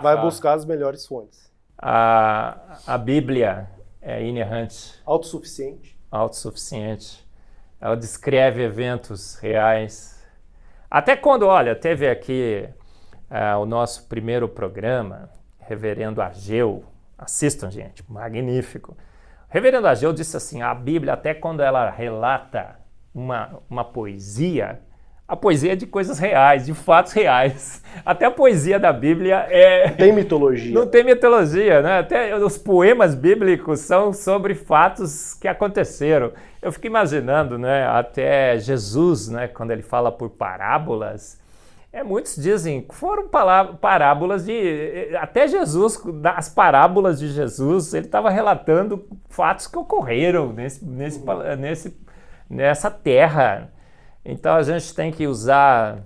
Vai buscar as melhores fontes. A Bíblia é inerrante. Autossuficiente. Ela descreve eventos reais. Até quando, olha, teve aqui o nosso primeiro programa, Reverendo Ageu. Assistam, gente, magnífico. O Reverendo Ageu disse assim, a Bíblia, até quando ela relata uma poesia, a poesia é de coisas reais, de fatos reais. Até a poesia da Bíblia tem mitologia. Não tem mitologia, né? Até os poemas bíblicos são sobre fatos que aconteceram. Eu fico imaginando, né? Até Jesus, né? Quando ele fala por parábolas, muitos dizem que foram parábolas de... Até Jesus, as parábolas de Jesus, ele estava relatando fatos que ocorreram nessa terra. Então a gente tem que usar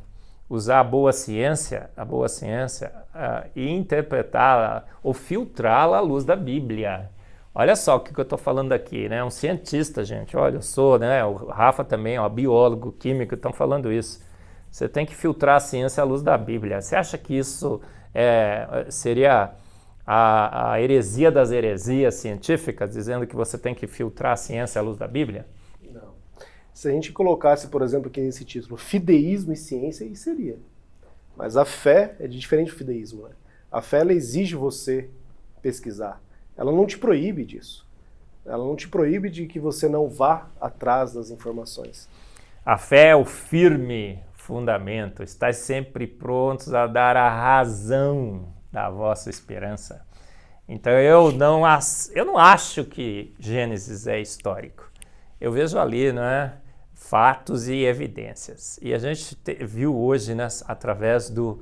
a boa ciência e interpretá-la ou filtrá-la à luz da Bíblia. Olha só o que eu estou falando aqui, né? Um cientista, gente, olha, eu sou, né? O Rafa também, biólogo, químico, estão falando isso. Você tem que filtrar a ciência à luz da Bíblia. Você acha que isso seria a heresia das heresias científicas, dizendo que você tem que filtrar a ciência à luz da Bíblia? Não. Se a gente colocasse, por exemplo, aqui nesse título, fideísmo e ciência, aí seria. Mas a fé é diferente do fideísmo, né? A fé, ela exige você pesquisar. Ela não te proíbe disso. Ela não te proíbe de que você não vá atrás das informações. A fé é o firme fundamento. Estais sempre prontos a dar a razão da vossa esperança. Então eu não acho que Gênesis é histórico. Eu vejo ali, né, fatos e evidências. E a gente viu hoje, né, através do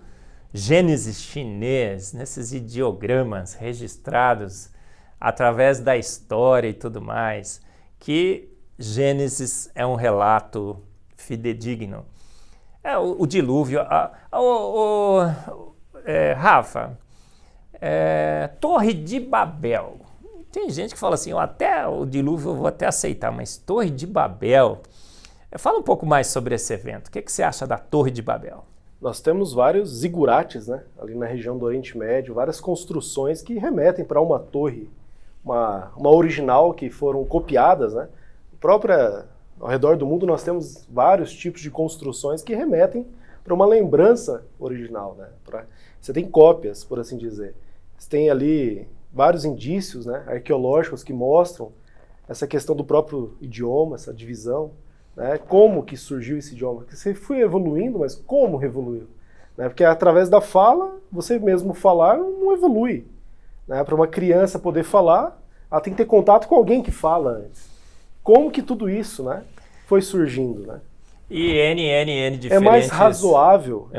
Gênesis chinês, nesses ideogramas registrados através da história e tudo mais, que Gênesis é um relato fidedigno. O dilúvio. Rafa, Torre de Babel. Tem gente que fala assim, até o dilúvio eu vou até aceitar, mas Torre de Babel... Fala um pouco mais sobre esse evento. O que você acha da Torre de Babel? Nós temos vários zigurates, né, ali na região do Oriente Médio, várias construções que remetem para uma torre, uma original que foram copiadas, né? Ao redor do mundo nós temos vários tipos de construções que remetem para uma lembrança original, né? Você tem cópias, por assim dizer. Você tem ali vários indícios, né, arqueológicos que mostram essa questão do próprio idioma, essa divisão, né? Como que surgiu esse idioma? Porque você foi evoluindo, mas como evoluiu? Né? Porque através da fala, você mesmo falar não evolui. Né? Para uma criança poder falar, ela tem que ter contato com alguém que fala antes. Como que tudo isso, né, foi surgindo, né? E diferentes... É mais razoável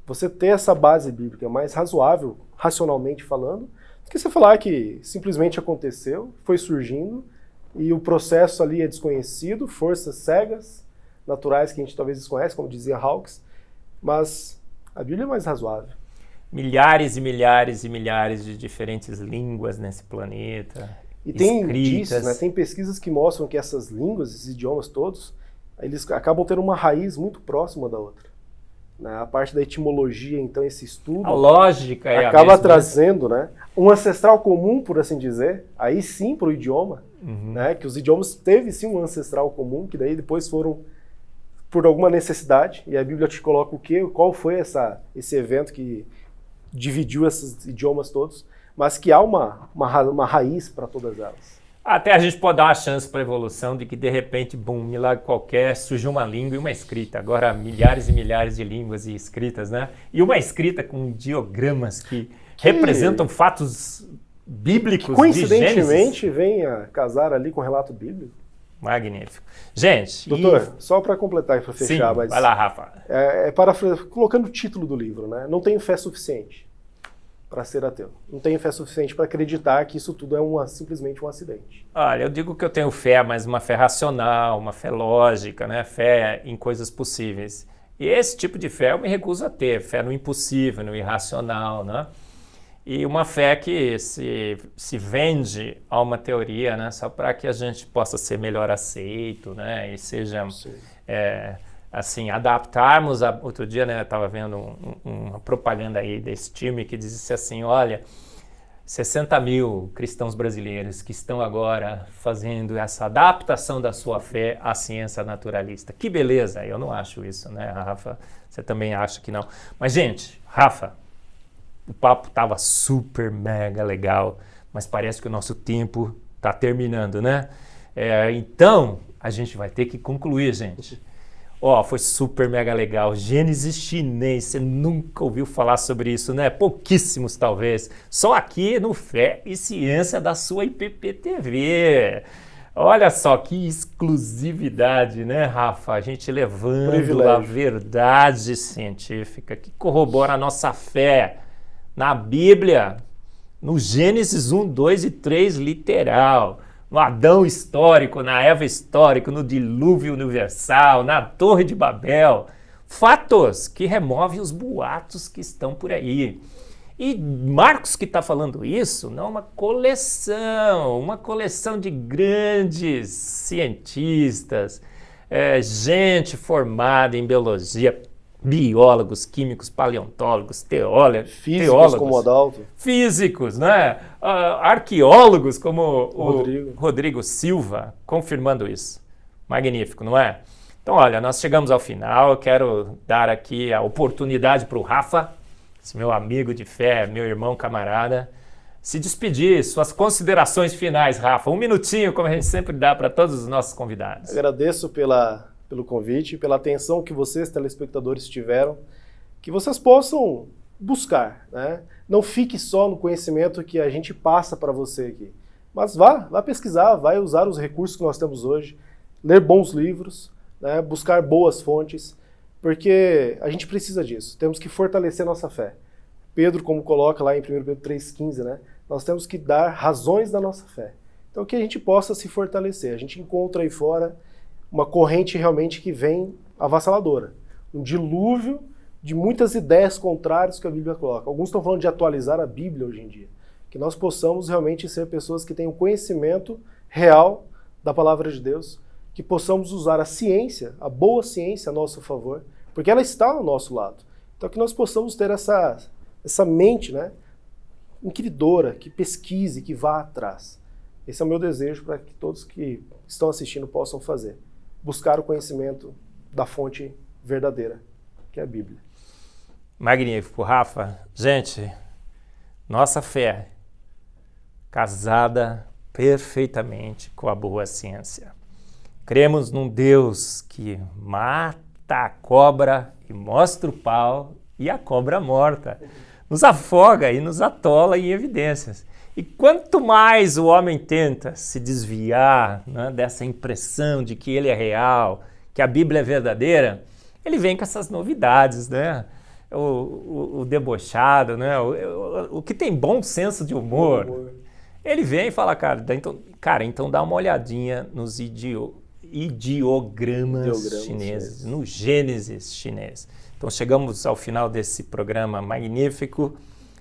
você ter essa base bíblica, é mais razoável, racionalmente falando, do que você falar que simplesmente aconteceu, foi surgindo, e o processo ali é desconhecido, forças cegas, naturais que a gente talvez desconhece, como dizia Hawkes, mas a Bíblia é mais razoável. Milhares e milhares e milhares de diferentes línguas nesse planeta. E tem indícios, né, tem pesquisas que mostram que essas línguas, esses idiomas todos, eles acabam tendo uma raiz muito próxima da outra. Né? A parte da etimologia, então, esse estudo... A lógica é acaba trazendo, né, um ancestral comum, por assim dizer, aí sim para o idioma, né, que os idiomas teve sim um ancestral comum, que daí depois foram por alguma necessidade, e a Bíblia te coloca o quê? Qual foi esse evento que dividiu esses idiomas todos, mas que há uma raiz para todas elas. Até a gente pode dar uma chance para a evolução de que, de repente, um milagre qualquer, surgiu uma língua e uma escrita. Agora, milhares e milhares de línguas e escritas, né? E uma escrita com diogramas que representam fatos bíblicos. Coincidentemente, vem a casar ali com o relato bíblico. Magnífico. Gente... Doutor, só para completar e para fechar... Sim, mas vai lá, Rafa. Colocando o título do livro, né? Não tenho fé suficiente para ser ateu. Não tenho fé suficiente para acreditar que isso tudo é simplesmente um acidente. Olha, eu digo que eu tenho fé, mas uma fé racional, uma fé lógica, né? Fé em coisas possíveis. E esse tipo de fé eu me recuso a ter, fé no impossível, no irracional, né? E uma fé que se vende a uma teoria, né? Só para que a gente possa ser melhor aceito, né? E seja... assim, adaptarmos outro dia, né, eu estava vendo uma propaganda aí desse time que dizia assim, olha, 60 mil cristãos brasileiros que estão agora fazendo essa adaptação da sua fé à ciência naturalista. Que beleza, eu não acho isso, né, Rafa? Você também acha que não. Mas, gente, Rafa, o papo estava super, mega legal, mas parece que o nosso tempo está terminando, né? Então, a gente vai ter que concluir, gente. Foi super mega legal. Gênesis chinês, você nunca ouviu falar sobre isso, né? Pouquíssimos, talvez. Só aqui no Fé e Ciência da sua IPP-TV. Olha só que exclusividade, né, Rafa? A gente levando a verdade científica que corrobora a nossa fé na Bíblia, no Gênesis 1, 2 e 3, literal. No Adão histórico, na Eva histórico, no dilúvio universal, na Torre de Babel. Fatos que removem os boatos que estão por aí. E Marcos que está falando isso, não é uma coleção de grandes cientistas, gente formada em biologia, biólogos, químicos, paleontólogos, físicos como Adalto. Físicos, né? Arqueólogos como o Rodrigo Silva, confirmando isso. Magnífico, não é? Então, olha, nós chegamos ao final. Eu quero dar aqui a oportunidade para o Rafa, esse meu amigo de fé, meu irmão camarada, se despedir, suas considerações finais, Rafa. Um minutinho, como a gente sempre dá para todos os nossos convidados. Agradeço pelo convite, pela atenção que vocês, telespectadores, tiveram, que vocês possam buscar, né? Não fique só no conhecimento que a gente passa para você aqui, mas vá pesquisar, vai usar os recursos que nós temos hoje, ler bons livros, né? Buscar boas fontes, porque a gente precisa disso, temos que fortalecer nossa fé. Pedro, como coloca lá em 1 Pedro 3,15, né? Nós temos que dar razões da nossa fé. Então que a gente possa se fortalecer. A gente encontra aí fora uma corrente realmente que vem avassaladora. Um dilúvio de muitas ideias contrárias que a Bíblia coloca. Alguns estão falando de atualizar a Bíblia hoje em dia. Que nós possamos realmente ser pessoas que tenham conhecimento real da palavra de Deus, que possamos usar a ciência, a boa ciência a nosso favor, porque ela está ao nosso lado. Então que nós possamos ter essa mente, né, inquiridora, que pesquise, que vá atrás. Esse é o meu desejo para que todos que estão assistindo possam fazer. Buscar o conhecimento da fonte verdadeira, que é a Bíblia. Magnífico, Rafa. Gente, nossa fé casada perfeitamente com a boa ciência. Cremos num Deus que mata a cobra e mostra o pau e a cobra morta. Nos afoga e nos atola em evidências. E quanto mais o homem tenta se desviar, né, dessa impressão de que ele é real, que a Bíblia é verdadeira, ele vem com essas novidades, né? O debochado, né? O que tem bom senso de humor. Ele vem e fala, então dá uma olhadinha nos ideogramas chineses, no Gênesis chinês. Então chegamos ao final desse programa magnífico,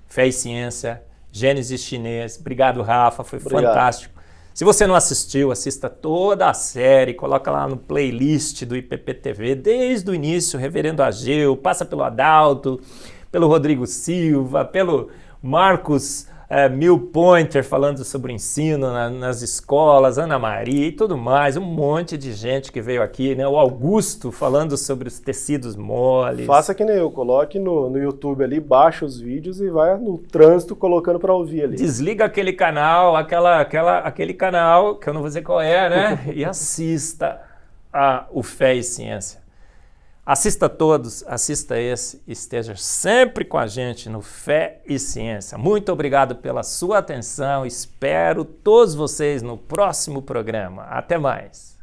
Fé e Ciência, Gênesis chinês. Obrigado, Rafa, foi fantástico. Se você não assistiu, assista toda a série, coloca lá no playlist do IPP-TV, desde o início, Reverendo Ageu, passa pelo Adalto, pelo Rodrigo Silva, pelo Marcos Mil Pointer falando sobre ensino nas escolas, Ana Maria e tudo mais, um monte de gente que veio aqui, né? O Augusto falando sobre os tecidos moles. Faça que nem eu, coloque no YouTube ali, baixa os vídeos e vai no trânsito colocando para ouvir ali. Desliga aquele canal, aquele canal, que eu não vou dizer qual é, né? E assista o Fé e Ciência. Assista todos, assista esse, esteja sempre com a gente no Fé e Ciência. Muito obrigado pela sua atenção, espero todos vocês no próximo programa. Até mais!